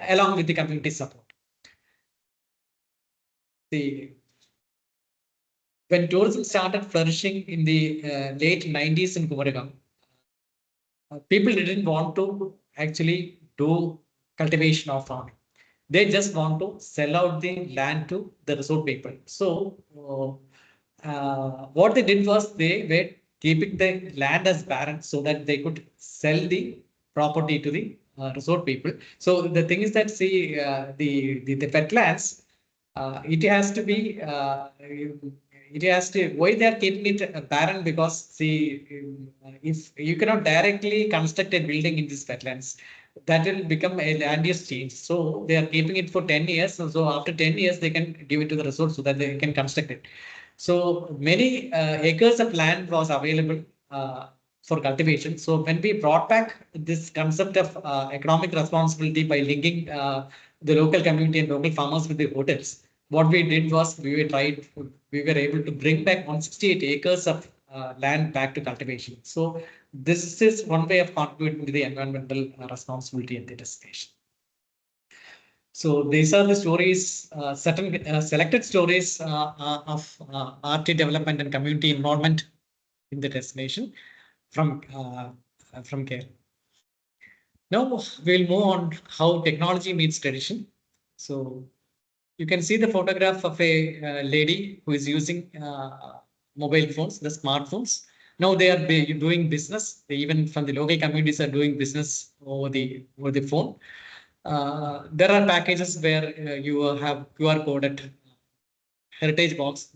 along with the community support. The When tourism started flourishing in the late 90s in Kumaragam, people didn't want to actually do cultivation or farming. They just want to sell out the land to the resort people. So, what they did was they were keeping the land as barren so that they could sell the property to the resort people. So the thing is that, see, the wetlands, it has to be it has to, why they are keeping it barren, because see, if you cannot directly construct a building in these wetlands, that will become a land use change. So they are keeping it for 10 years. So after 10 years they can give it to the resort so that they can construct it. So many acres of land was available for cultivation. So when we brought back this concept of economic responsibility by linking the local community and local farmers with the hotels, what we did was we were able to bring back 168 acres of land back to cultivation. So this is one way of contributing to the environmental responsibility in the destination. So these are the stories, certain selected stories of RT development and community involvement in the destination from care. Now we'll move on how technology meets tradition. So you can see the photograph of a lady who is using mobile phones, the smartphones. Now they are doing business. They, even from the local communities, are doing business over the phone. There are packages where you have QR code at heritage box.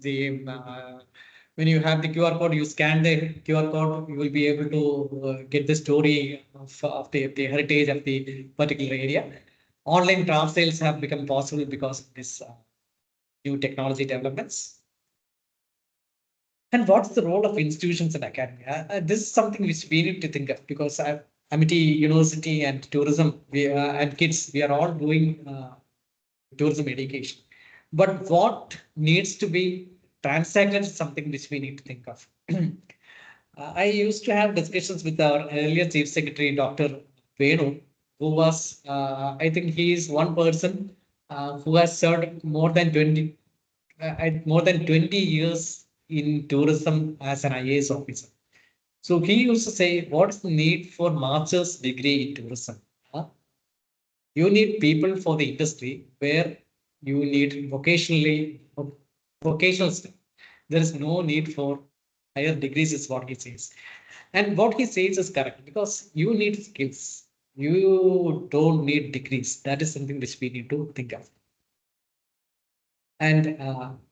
When you have the QR code, you scan the QR code, you will be able to get the story of the heritage of the particular area. Online craft sales have become possible because of this new technology developments. And what's the role of institutions and academia? This is something which we need to think of, because Amity University and tourism, and kids, we are all doing tourism education. But what needs to be transacted is something which we need to think of. I used to have discussions with our earlier Chief Secretary, Dr. Venu, who was, I think he is one person who has served more than 20 years in tourism as an IAS officer. So he used to say, what's the need for master's degree in tourism? You need people for the industry where you need vocational stuff. There is no need for higher degrees, is what he says. And what he says is correct, because you need skills. You don't need degrees. That is something which we need to think of. And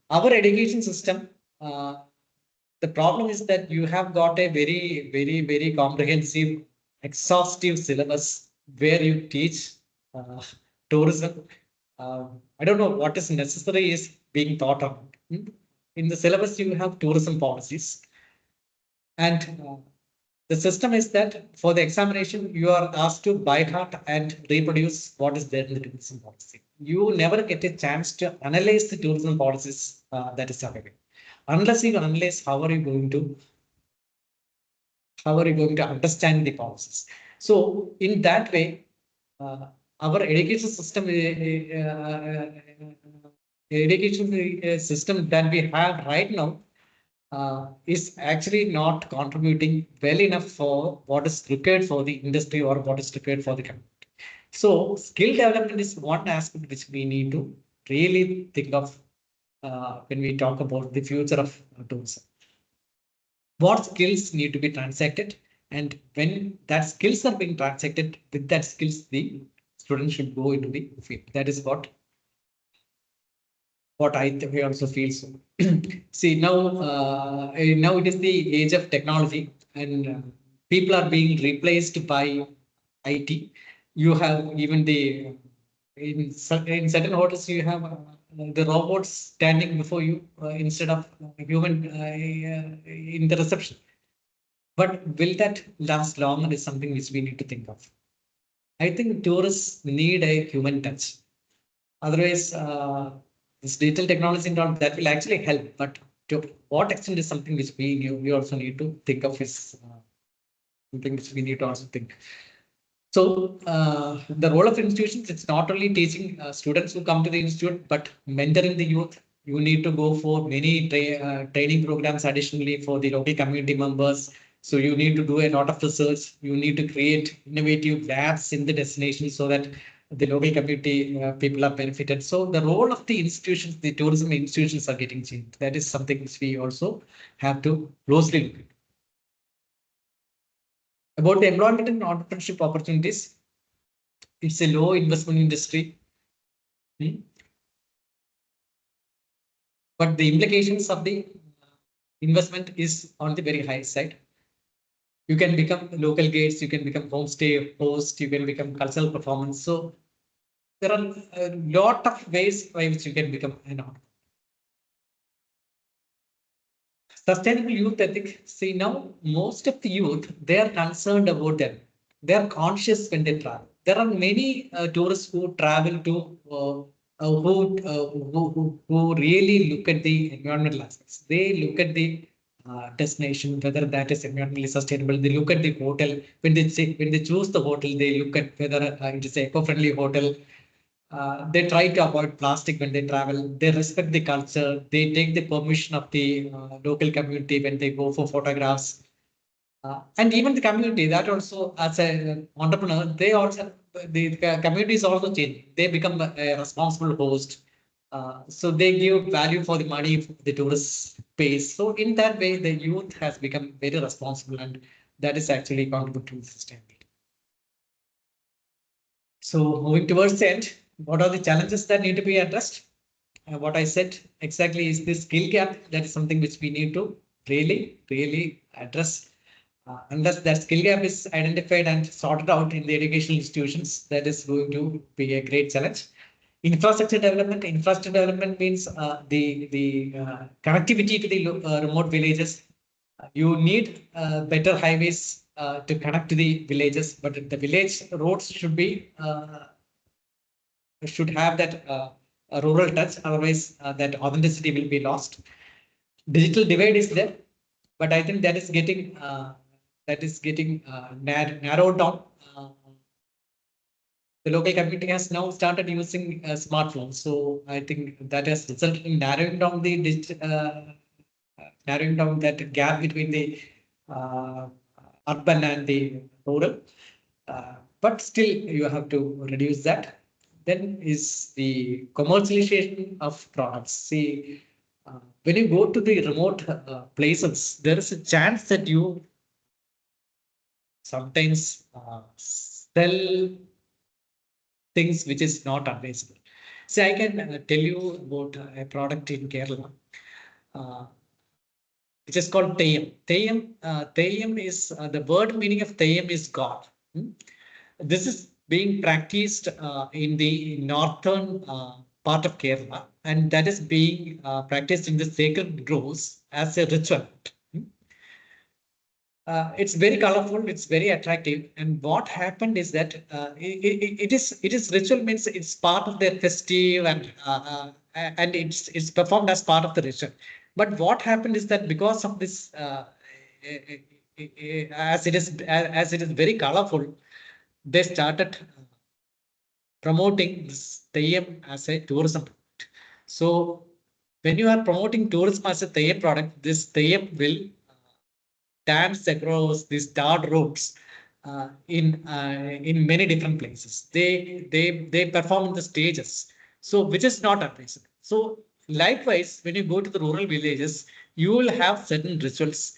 our education system, the problem is that you have got a very comprehensive, exhaustive syllabus where you teach uh, tourism. I don't know what is necessary is being taught on. in the syllabus you have tourism policies, and the system is that for the examination you are asked to by heart and reproduce what is there in the tourism policy. You never get a chance to analyze the tourism policies that is available. Unless you analyze, how are you going to understand the policies? So in that way, uh, our education system that we have right now is actually not contributing well enough for what is required for the industry or what is required for the community. So skill development is one aspect which we need to really think of when we talk about the future of tourism. What skills need to be transacted, and when that skills are being transacted, with that skills the student should go into the field. That is what I also feel so. See now it is the age of technology, and people are being replaced by IT. You have even the in certain hotels you have the robots standing before you instead of human in the reception. But will that last long is something which we need to think of. I think tourists need a human touch. Otherwise, this digital technology and all that will actually help. But to what extent is something which we also need to think of is something which we need to also think. So the role of institutions, it's not only teaching students who come to the institute, but mentoring the youth. You need to go for many training programs additionally for the local community members. So you need to do a lot of research. You need to create innovative labs in the destination so that the local community people are benefited. So the role of the institutions, the tourism institutions are getting changed. That is something which we also have to closely look at. About the employment and entrepreneurship opportunities, it's a low investment industry. Hmm. But the implications of the investment is on the very high side. You can become local guides, you can become homestay host, you can become cultural performance. So there are a lot of ways by which you can become an entrepreneur. Sustainable youth ethic. See now, most of the youth, they are concerned about them. They are conscious when they travel. There are many tourists who travel to who really look at the environmental aspects. They look at the destination, whether that is environmentally sustainable. They look at the hotel when they choose the hotel. They look at whether it is an eco-friendly hotel. They try to avoid plastic when they travel. They respect the culture. They take the permission of the local community when they go for photographs. And even the community that also, as an entrepreneur, they also the community is also changing. They become a responsible host. So they give value for the money the tourist pays. So in that way, the youth has become very responsible, and that is actually contributing to sustainability. So moving towards the end, what are the challenges that need to be addressed? What I said exactly is this skill gap. That is something which we need to really address. Unless that skill gap is identified and sorted out in the educational institutions, that is going to be a great challenge. Infrastructure development means the connectivity to the remote villages. You need better highways to connect to the villages, but the village roads should have that a rural touch. Otherwise, that authenticity will be lost. Digital divide is there, but I think that is getting narrowed down. The local community has now started using smartphones, so I think that has resulted in narrowing down that gap between the uh, urban and the rural. But still, you have to reduce that. Then is the commercialization of products. See, when you go to the remote places, there is a chance that you sometimes sell things which is not advisable. See, I can tell you about a product in Kerala, uh, which is called Teyam. Teyam is the word meaning of Teyam is God. Hmm? This is being practiced in the northern part of Kerala. and that is being practiced in the sacred groves as a ritual. It's very colorful, it's very attractive. And what happened is that it is ritual means it's part of their festive and it's performed as part of the ritual. But what happened is that because of this, as it is very colorful, they started promoting this Theyyam as a tourism product. So when you are promoting tourism as a Theyyam product, this Theyyam will dance across these tarred roads in many different places. They perform in the stages, so which is not advisable. So likewise, when you go to the rural villages, you will have certain rituals,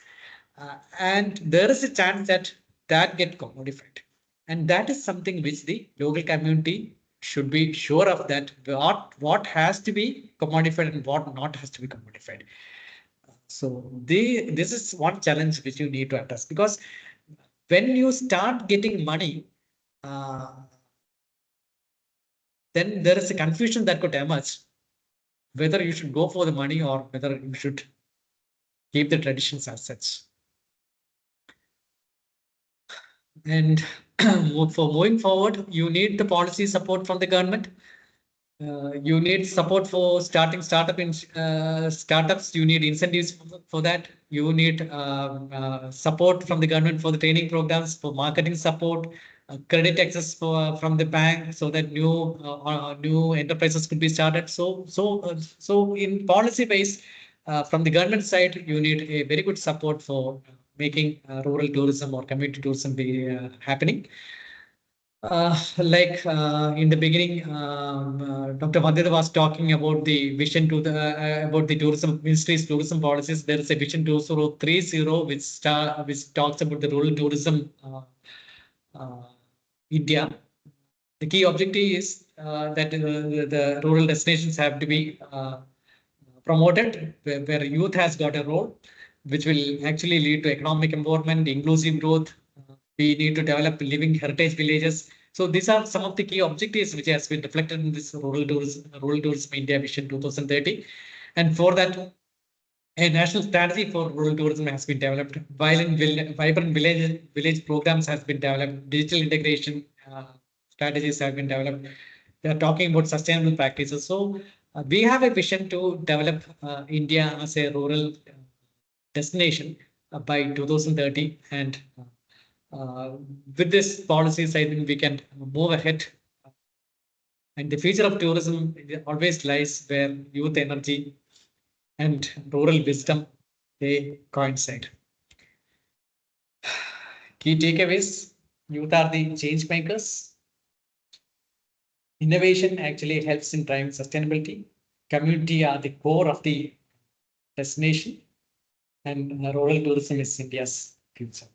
and there is a chance that that get commodified, and that is something which the local community should be sure of, that what has to be commodified and what not has to be commodified. So this is one challenge which you need to address, because when you start getting money, uh, then there is a confusion that could emerge whether you should go for the money or whether you should keep the traditions as such. And for moving forward, you need the policy support from the government. You need support for starting startups. You need incentives for that. You need support from the government for the training programs, for marketing support, credit access from the bank, so that new enterprises could be started. So in policy base, from the government side, you need a very good support for making rural tourism or community tourism be happening. In the beginning, Dr. Vandita was talking about the vision to the about the tourism ministry's tourism policies. There is a vision 2030 which talks about the rural tourism uh, India. The key objective is that the rural destinations have to be promoted, where youth has got a role, which will actually lead to economic empowerment, inclusive growth. We need to develop living heritage villages. So these are some of the key objectives which has been reflected in this rural tourism India Vision 2030. And for that, a national strategy for rural tourism has been developed. Vibrant village programs has been developed. Digital integration strategies have been developed. They are talking about sustainable practices. So we have a vision to develop India as a rural destination by 2030, and with this policies, I think we can move ahead. And the future of tourism always lies where youth energy and rural wisdom they coincide. Key takeaways: youth are the change makers. Innovation actually helps in driving sustainability. Community are the core of the destination, and rural tourism is India's future.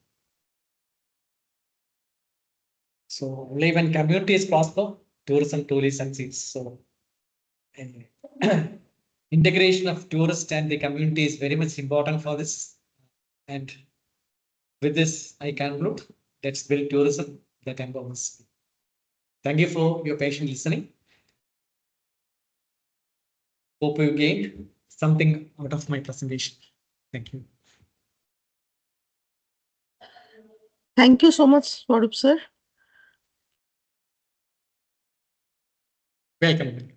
So only when community is prosper, tourism truly succeeds. So integration of tourist and the community is very much important for this. And with this, I conclude. Let's build tourism that empowers. Thank you for your patient listening. Hope you gained something out of my presentation. Thank you. Thank you so much, Saroop sir. Welcome.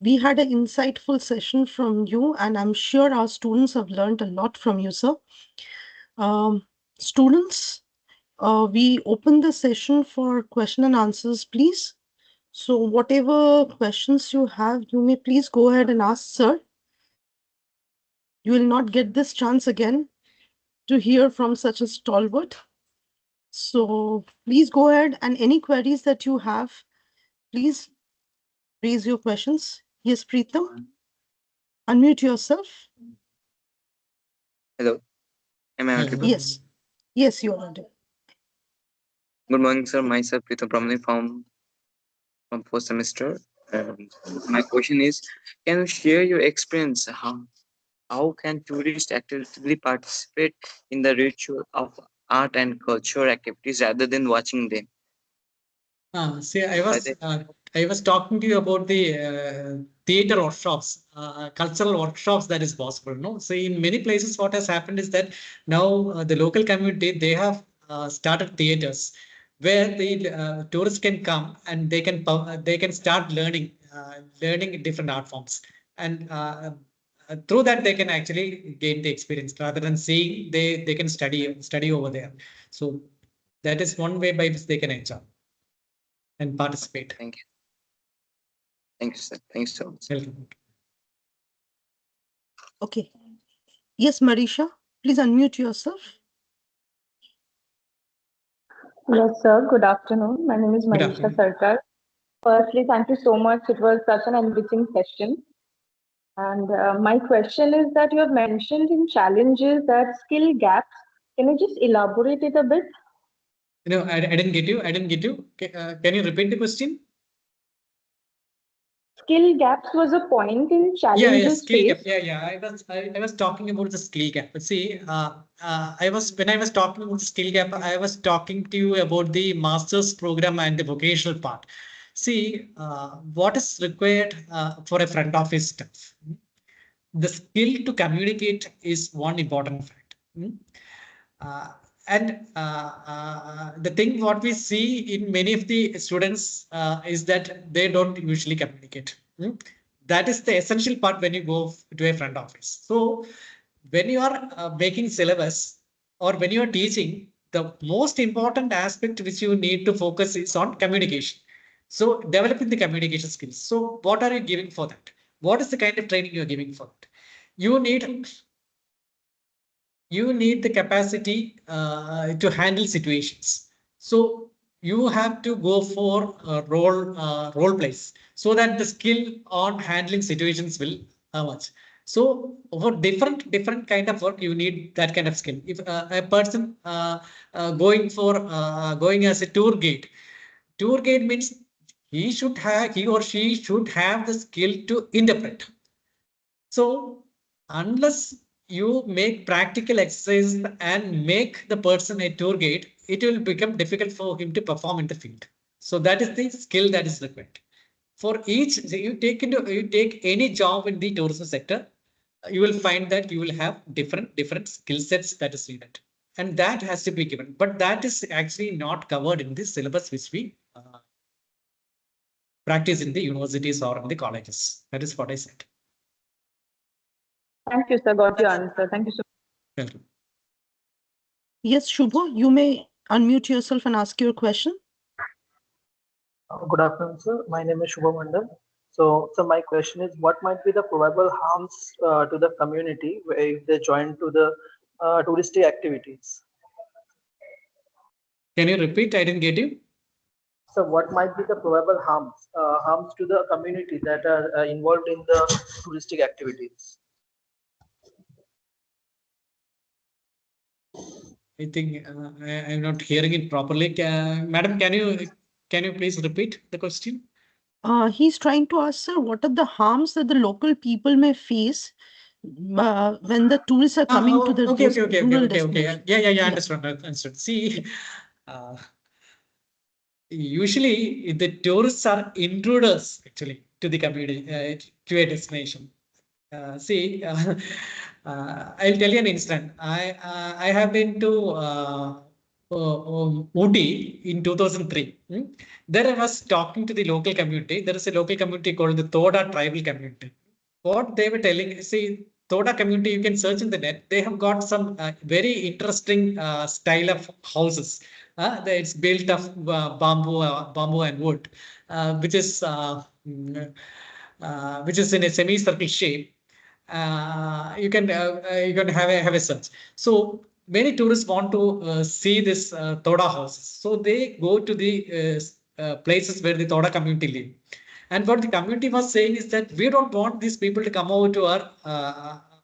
We had an insightful session from you, and I'm sure our students have learned a lot from you, sir. Students, we open the session for question and answers, please. So whatever questions you have, you may please go ahead and ask, sir. You will not get this chance again to hear from such a stalwart. So please go ahead, and any queries that you have, please raise your questions. Yes, Preetham, unmute yourself. Hello, am I audible? Yes, yes, you're audible. Good morning, sir. Myself, Pritam Pramani from fourth semester. My question is, can you share your experience? How can tourists actively participate in the ritual of art and cultural activities rather than watching them? See, I By was the- I was talking to you about the theater workshops, cultural workshops that is possible. No, so in many places, what has happened is that now the local community they have started theaters where the tourists can come and they can start learning different art forms, and through that they can actually gain the experience rather than seeing they can study over there. So that is one way by which they can enjoy and participate. Thank you. Thank you, sir. Thanks so much. Welcome. Okay. Yes, Marisha, please unmute yourself. Yes, sir. Good afternoon. My name is Good Manisha afternoon. Sarkar. Firstly, thank you so much. It was such an enriching session. And my question is that you have mentioned in challenges that skill gaps. Can you just elaborate it a bit? No, I didn't get you. I didn't get you. Can you repeat the question? Skill gaps was a point in Yeah, challenges skill gap. faced. Yeah. I was talking about the skill gap. But see, when I was talking about the skill gap, I was talking to you about the master's program and the vocational part. See, what is required for a front office staff? The skill to communicate is one important fact. Uh, and the thing what we see in many of the students is that they don't usually communicate. That is the essential part when you go to a front office. So when you are making syllabus or when you are teaching, the most important aspect which you need to focus is on communication. So developing the communication skills. So what are you giving for that? What is the kind of training you are giving for that? You need the capacity to handle situations. So you have to go for role plays so that the skill on handling situations will much. So for different kind of work, you need that kind of skill. If a person going as a tour guide means he or she should have the skill to interpret. So unless you make practical exercise and make the person a tour guide, it will become difficult for him to perform in the field. So that is the skill that is required. For each, so you take any job in the tourism sector, you will find that you will have different skill sets that is needed, and that has to be given. But that is actually not covered in the syllabus which we practice in the universities or in the colleges. That is what I said. Thank you, sir. Got your answer. Thank you so much. Welcome. Yes, Shubho, you may unmute yourself and ask your question. Good afternoon, sir. My name is Shubha Mandal. So my question is, what might be the probable harms to the community if they join to the touristic activities? Can you repeat? I didn't get you. So what might be the probable harms to the community that are involved in the touristic activities? I think I'm not hearing it properly. Madam, can you please repeat the question? He's trying to ask, sir, what are the harms that the local people may face when the tourists are coming to Okay. those rural destinations? Yeah. Understood. See, uh, usually the tourists are intruders actually to the community, to a destination. See, I'll tell you an incident. I have been to Ooty in 2003. There I was talking to the local community. There is a local community called the Toda tribal community. What they were telling, see, Toda community, you can search in the net. They have got some very interesting style of houses. It's built of bamboo and wood, which is in a semicircle shape. You can have a search. So many tourists want to see this Toda houses. So they go to the places where the Toda community live. And what the community was saying is that we don't want these people to come over to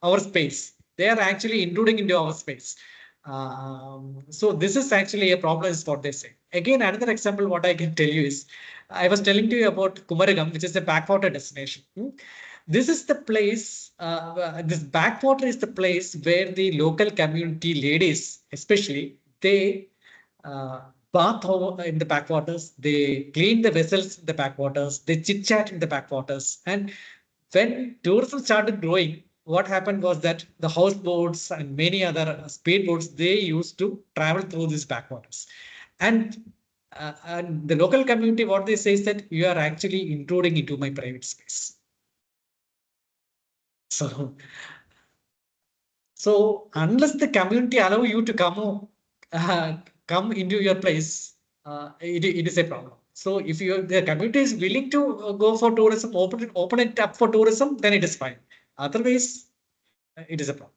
our space. They are actually intruding into our space. So this is actually a problem, is what they say. Again, another example, what I can tell you is, I was telling to you about Kumaragam, which is a backwater destination. This is the place, this backwater is the place where the local community ladies, especially, they bath in the backwaters, they clean the vessels in the backwaters, they chit chat in the backwaters. And when tourism started growing, what happened was that the houseboats and many other speedboats, they used to travel through these backwaters. And the local community, what they say is that you are actually intruding into my private space. So unless the community allow you to come into your place, it is a problem. So if the community is willing to go for tourism, open it up for tourism, then it is fine. Otherwise, it is a problem.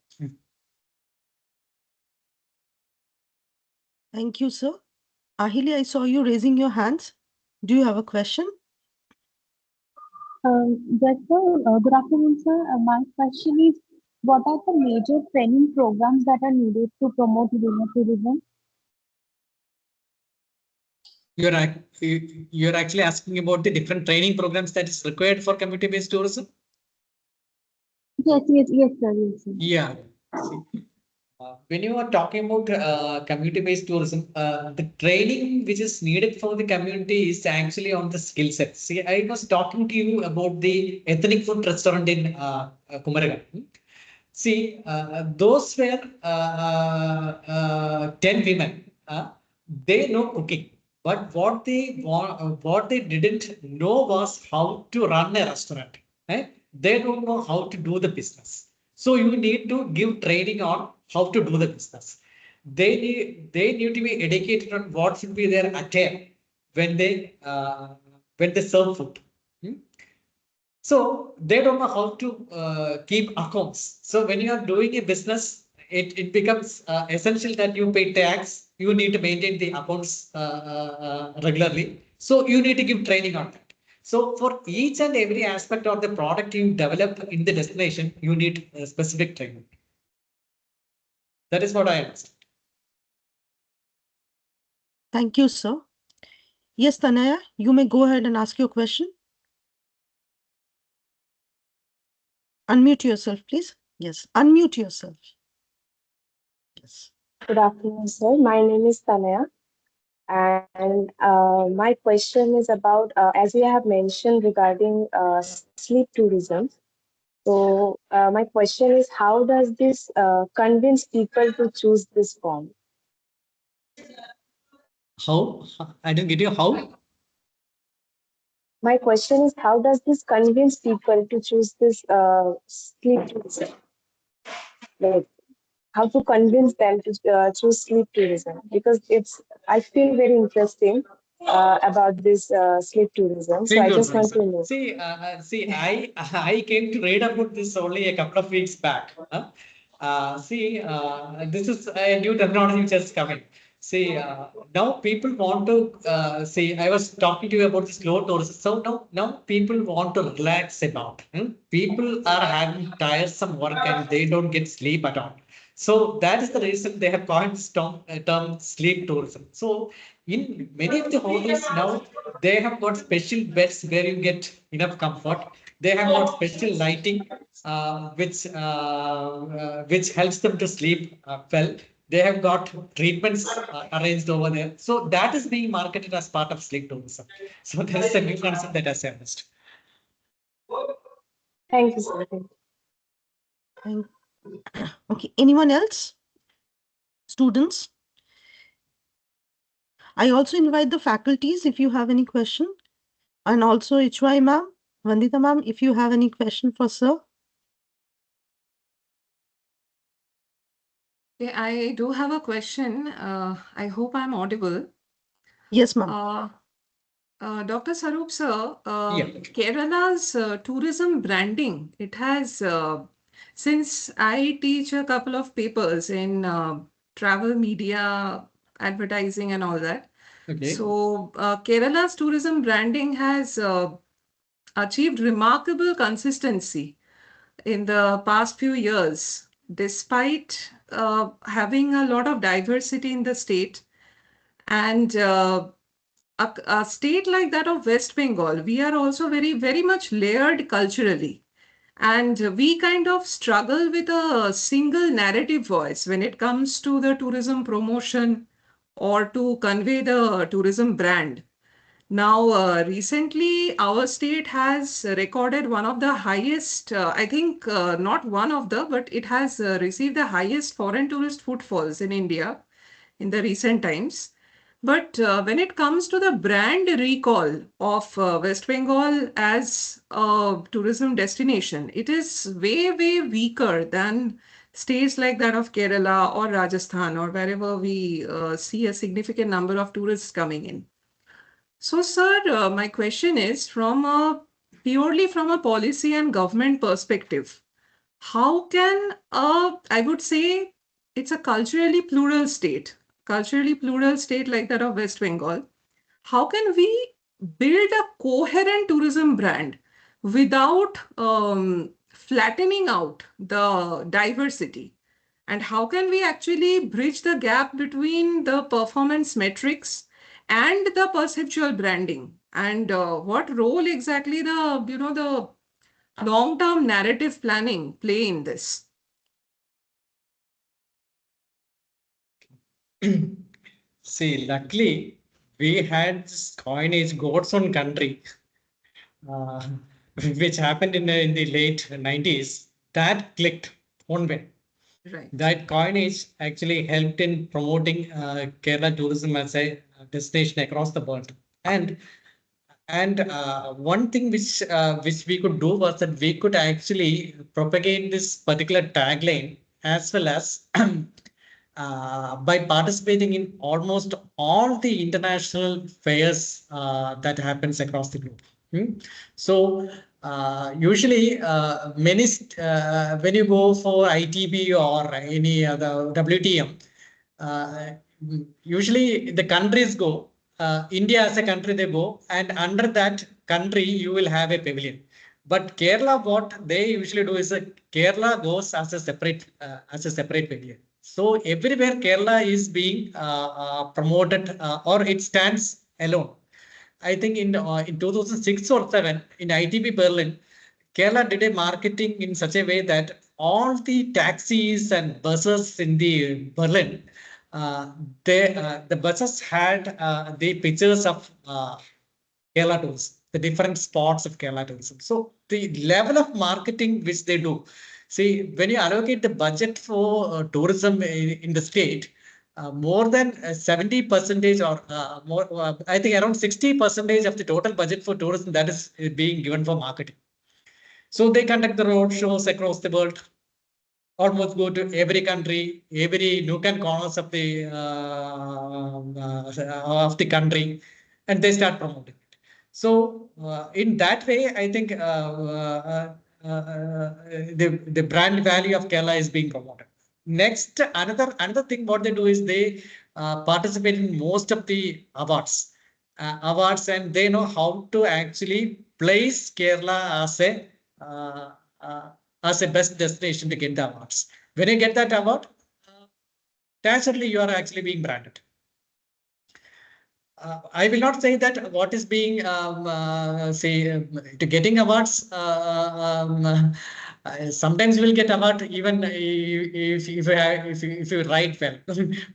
Thank you, sir. Ahili, I saw you raising your hands. Do you have a question? Yes, sir. Good afternoon, sir. My question is, what are the major training programs that are needed to promote rural tourism? You're actually asking about the different training programs that is required for community-based tourism? Yes, yes, yes, sir. Yes, sir. Yeah. When you are talking about community-based tourism, the training which is needed for the community is actually on the skill set. See, I was talking to you about the ethnic food restaurant in Kumaragal. See, those were 10 women. They know cooking, but what they didn't know was how to run a restaurant. They don't know how to do the business. So you need to give training on how to do the business. They need to be educated on what should be their attire when they serve food. So they don't know how to keep accounts. So when you are doing a business, it becomes essential that you pay tax. You need to maintain the accounts regularly. So you need to give training on that. So for each and every aspect of the product you develop in the destination, you need specific training. That is what I understand. Thank you, sir. Yes, Tanaya, you may go ahead and ask your question. Unmute yourself, please. Yes, unmute yourself. Yes. Good afternoon, sir. My name is Tanaya, and my question is about, as you have mentioned regarding sleep tourism. So, my question is, how does this convince people to choose this form? How? I didn't get you. How? My question is, how does this convince people to choose this sleep tourism? Like, how to convince them to choose sleep tourism? Because I feel very interesting about this sleep tourism. So I just want to know. See, I came to read about this only a couple of weeks back. This is a new terminology which is coming. See, now people want to see. I was talking to you about the slow tourism. So now people want to relax about. People are having tiresome work and they don't get sleep at all. So that is the reason they have coined this term sleep tourism. So in many of the hotels now, they have got special beds where you get enough comfort. They have got special lighting, which helps them to sleep well. They have got treatments arranged over there. So that is being marketed as part of sleep tourism. So there is a new concept that has emerged. Thank you, sir. Okay, anyone else? Students? I also invite the faculties if you have any question. And also HY ma'am, Vandita ma'am, if you have any question for sir. Yeah, I do have a question. I hope I'm audible. Yes, ma'am. Dr. Saroop sir, Yeah. Kerala's tourism branding, it has, since I teach a couple of papers in travel media, advertising and all that. Okay. So Kerala's tourism branding has achieved remarkable consistency in the past few years, despite having a lot of diversity in the state. And a state like that of West Bengal, we are also very, very much layered culturally. And we kind of struggle with a single narrative voice when it comes to the tourism promotion or to convey the tourism brand. Now, recently, our state has recorded one of the highest, I think not one of the, but it has received the highest foreign tourist footfalls in India in the recent times. But when it comes to the brand recall of West Bengal as a tourism destination, it is way, way weaker than states like that of Kerala or Rajasthan or wherever we see a significant number of tourists coming in. So, sir, my question is from a purely from a policy and government perspective, how can I would say it's a culturally plural state like that of West Bengal. How can we build a coherent tourism brand without flattening out the diversity? And how can we actually bridge the gap between the performance metrics and the perceptual branding? And what role exactly the long-term narrative planning play in this? See, luckily, we had this coinage God's own country, uh, which happened in the late 90s. That clicked one way. Right. That coinage actually helped in promoting Kerala tourism as a destination across the world. And one thing which we could do was that we could actually propagate this particular tagline as well as by participating in almost all the international fairs that happens across the globe. So usually when you go for ITB or any other WTM, uh, usually the countries go. India as a country they go, and under that country you will have a pavilion. But Kerala, what they usually do is Kerala goes as a separate pavilion. So everywhere Kerala is being promoted or it stands alone. I think in 2006 or 7 in ITB Berlin, Kerala did a marketing in such a way that all the taxis and buses in the Berlin, the buses had the pictures of Kerala tourism, the different spots of Kerala tourism. So the level of marketing which they do, see, when you allocate the budget for tourism in the state, more than 70 percentage or more, I think around 60 percentage of the total budget for tourism that is being given for marketing. So they conduct the road shows across the world, almost go to every country, every nook and corners of the country, and they start promoting. So in that way, I think the brand value of Kerala is being promoted. Next, another thing what they do is they participate in most of the awards, and they know how to actually place Kerala uh, uh, as a best destination to get the awards. When you get that award, naturally you are actually being branded. I will not say that what is being to getting awards. Sometimes you will get award even if you write well,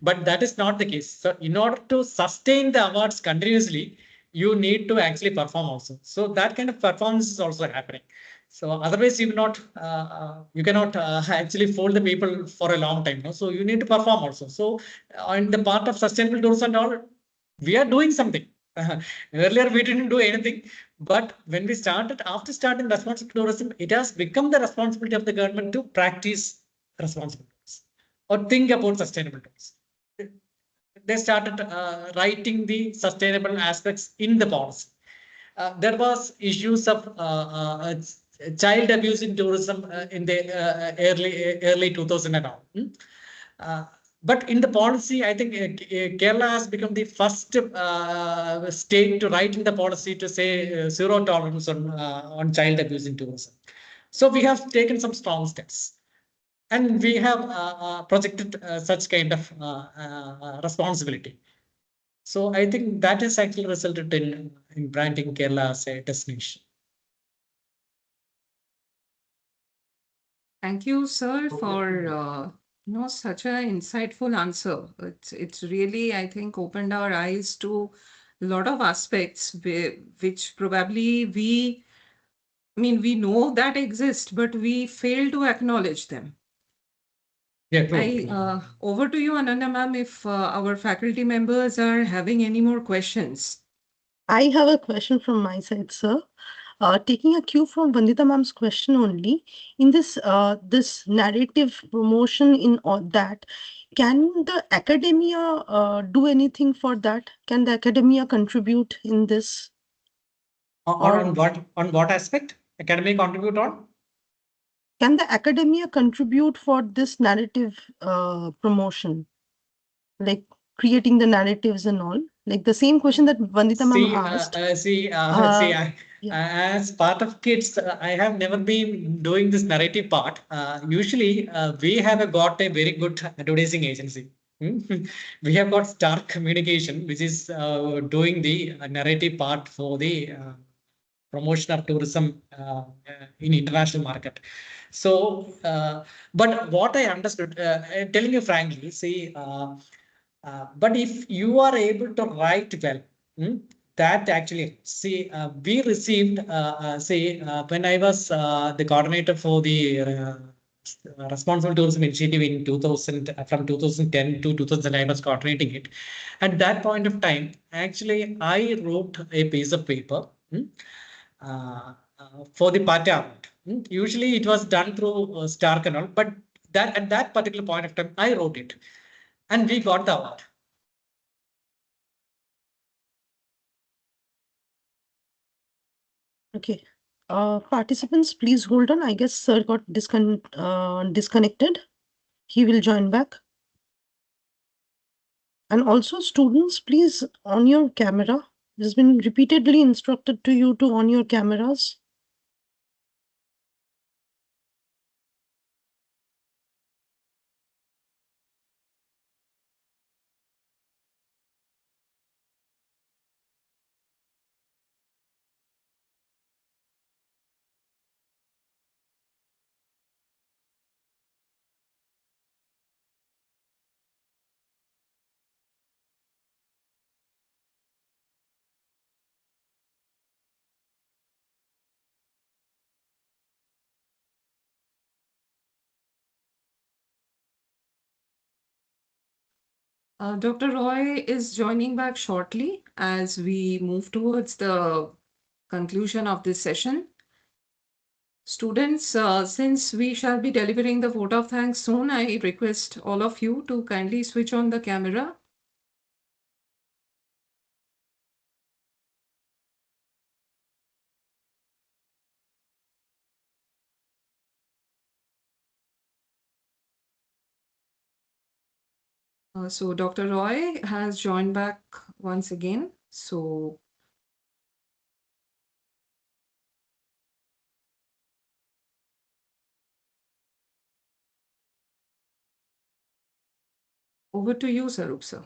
but that is not the case. So in order to sustain the awards continuously, you need to actually perform also. So that kind of performance is also happening. So otherwise you will not you cannot actually fool the people for a long time. No? So you need to perform also. So on the part of sustainable tourism and all, we are doing something. Earlier, we didn't do anything. But when we started, after starting responsible tourism, it has become the responsibility of the government to practice responsible tourism or think about sustainable tourism. They started writing the sustainable aspects in the policy. There was issues of child abuse in tourism in the early 2000 and all. But in the policy, I think Kerala has become the first state to write in the policy to say zero tolerance on child abuse in tourism. So we have taken some strong steps. And we have projected such kind of responsibility. So I think that has actually resulted in branding Kerala as a destination. Thank you, sir, for No, such an insightful answer. It's really, I think, opened our eyes to a lot of aspects which probably we know that exist, but we fail to acknowledge them. Yeah, true. Over to you, Ananya ma'am, if our faculty members are having any more questions. I have a question from my side, sir. Taking a cue from Vandita ma'am's question only, in this narrative promotion in all that, can the academia do anything for that? Can the academia contribute in this? On what aspect? Academy contribute on? Can the academia contribute for this narrative promotion, like creating the narratives and all? Like the same question that Vandita ma'am asked. Yeah. As part of kids, I have never been doing this narrative part. Usually, we have got a very good advertising agency. Hmm. We have got Star Communication, which is doing the narrative part for the promotion of tourism in international market. So, but what I understood, telling you frankly, see, but if you are able to write well, that actually, see, we received, say, when I was the coordinator for the Responsible Tourism Initiative in 2000, from 2010 to 2000, I was coordinating it. At that point of time, actually, I wrote a piece of paper. For the party award. Usually it was done through Stark and all, but that at that particular point of time, I wrote it and we got the award. Okay. Participants, please hold on. I guess sir got disconnected. He will join back. And also students, please on your camera. It has been repeatedly instructed to you to on your cameras. Dr. Roy is joining back shortly as we move towards the conclusion of this session. Students, since we shall be delivering the vote of thanks soon, I request all of you to kindly switch on the camera. So Dr. Roy has joined back once again. So over to you, Saroop sir.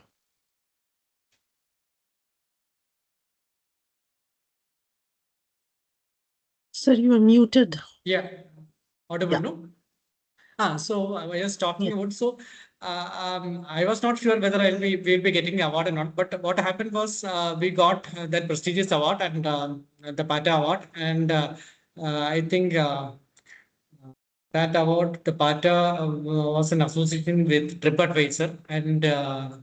Sir, you are muted. Yeah, audible, Yeah. no? So I was talking Yeah. about, so I was not sure whether we'll be getting the award or not, but what happened was we got that prestigious award and the PATA award, and I think that award, the PATA was an association with TripAdvisor, and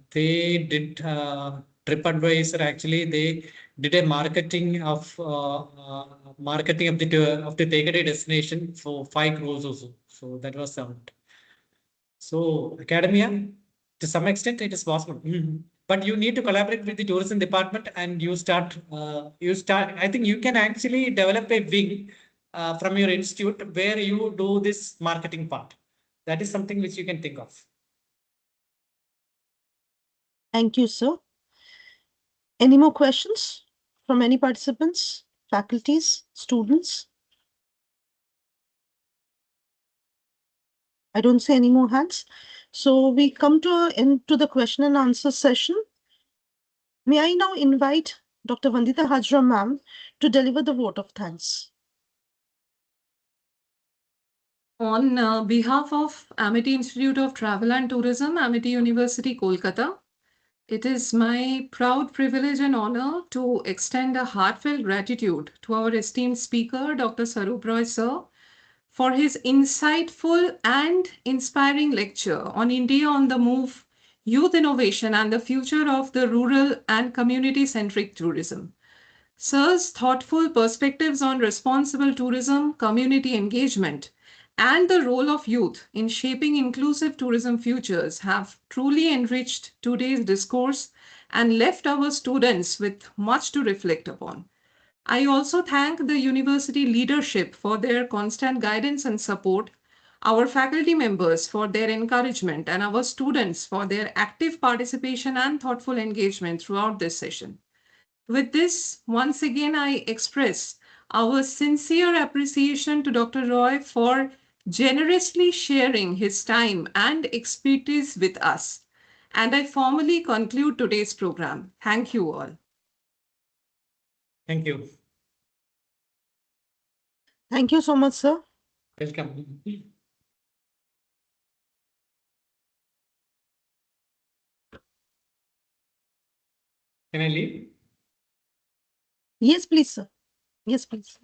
they did TripAdvisor. Actually, they did a marketing of the takeaway destination for 5 crores also. So that was sound. So academia, to some extent, it is possible. But you need to collaborate with the tourism department, and you start. I think you can actually develop a wing from your institute where you do this marketing part. That is something which you can think of. Thank you, sir. Any more questions from any participants, faculties, students? I don't see any more hands. So we come to into the question and answer session. May I now invite Dr. Vandita Hajra ma'am to deliver the vote of thanks. On behalf of Amity Institute of Travel and Tourism, Amity University, Kolkata, it is my proud privilege and honor to extend a heartfelt gratitude to our esteemed speaker, Dr. Saroop Roy Sir, for his insightful and inspiring lecture on India on the Move, youth innovation, and the future of the rural and community-centric tourism. Sir's thoughtful perspectives on responsible tourism, community engagement, and the role of youth in shaping inclusive tourism futures have truly enriched today's discourse and left our students with much to reflect upon. I also thank the university leadership for their constant guidance and support, our faculty members for their encouragement, and our students for their active participation and thoughtful engagement throughout this session. With this, once again, I express our sincere appreciation to Dr. Roy for generously sharing his time and expertise with us. And I formally conclude today's program. Thank you all. Thank you. Thank you so much, sir. Welcome. Can I leave? Yes, please, sir. Yes, please.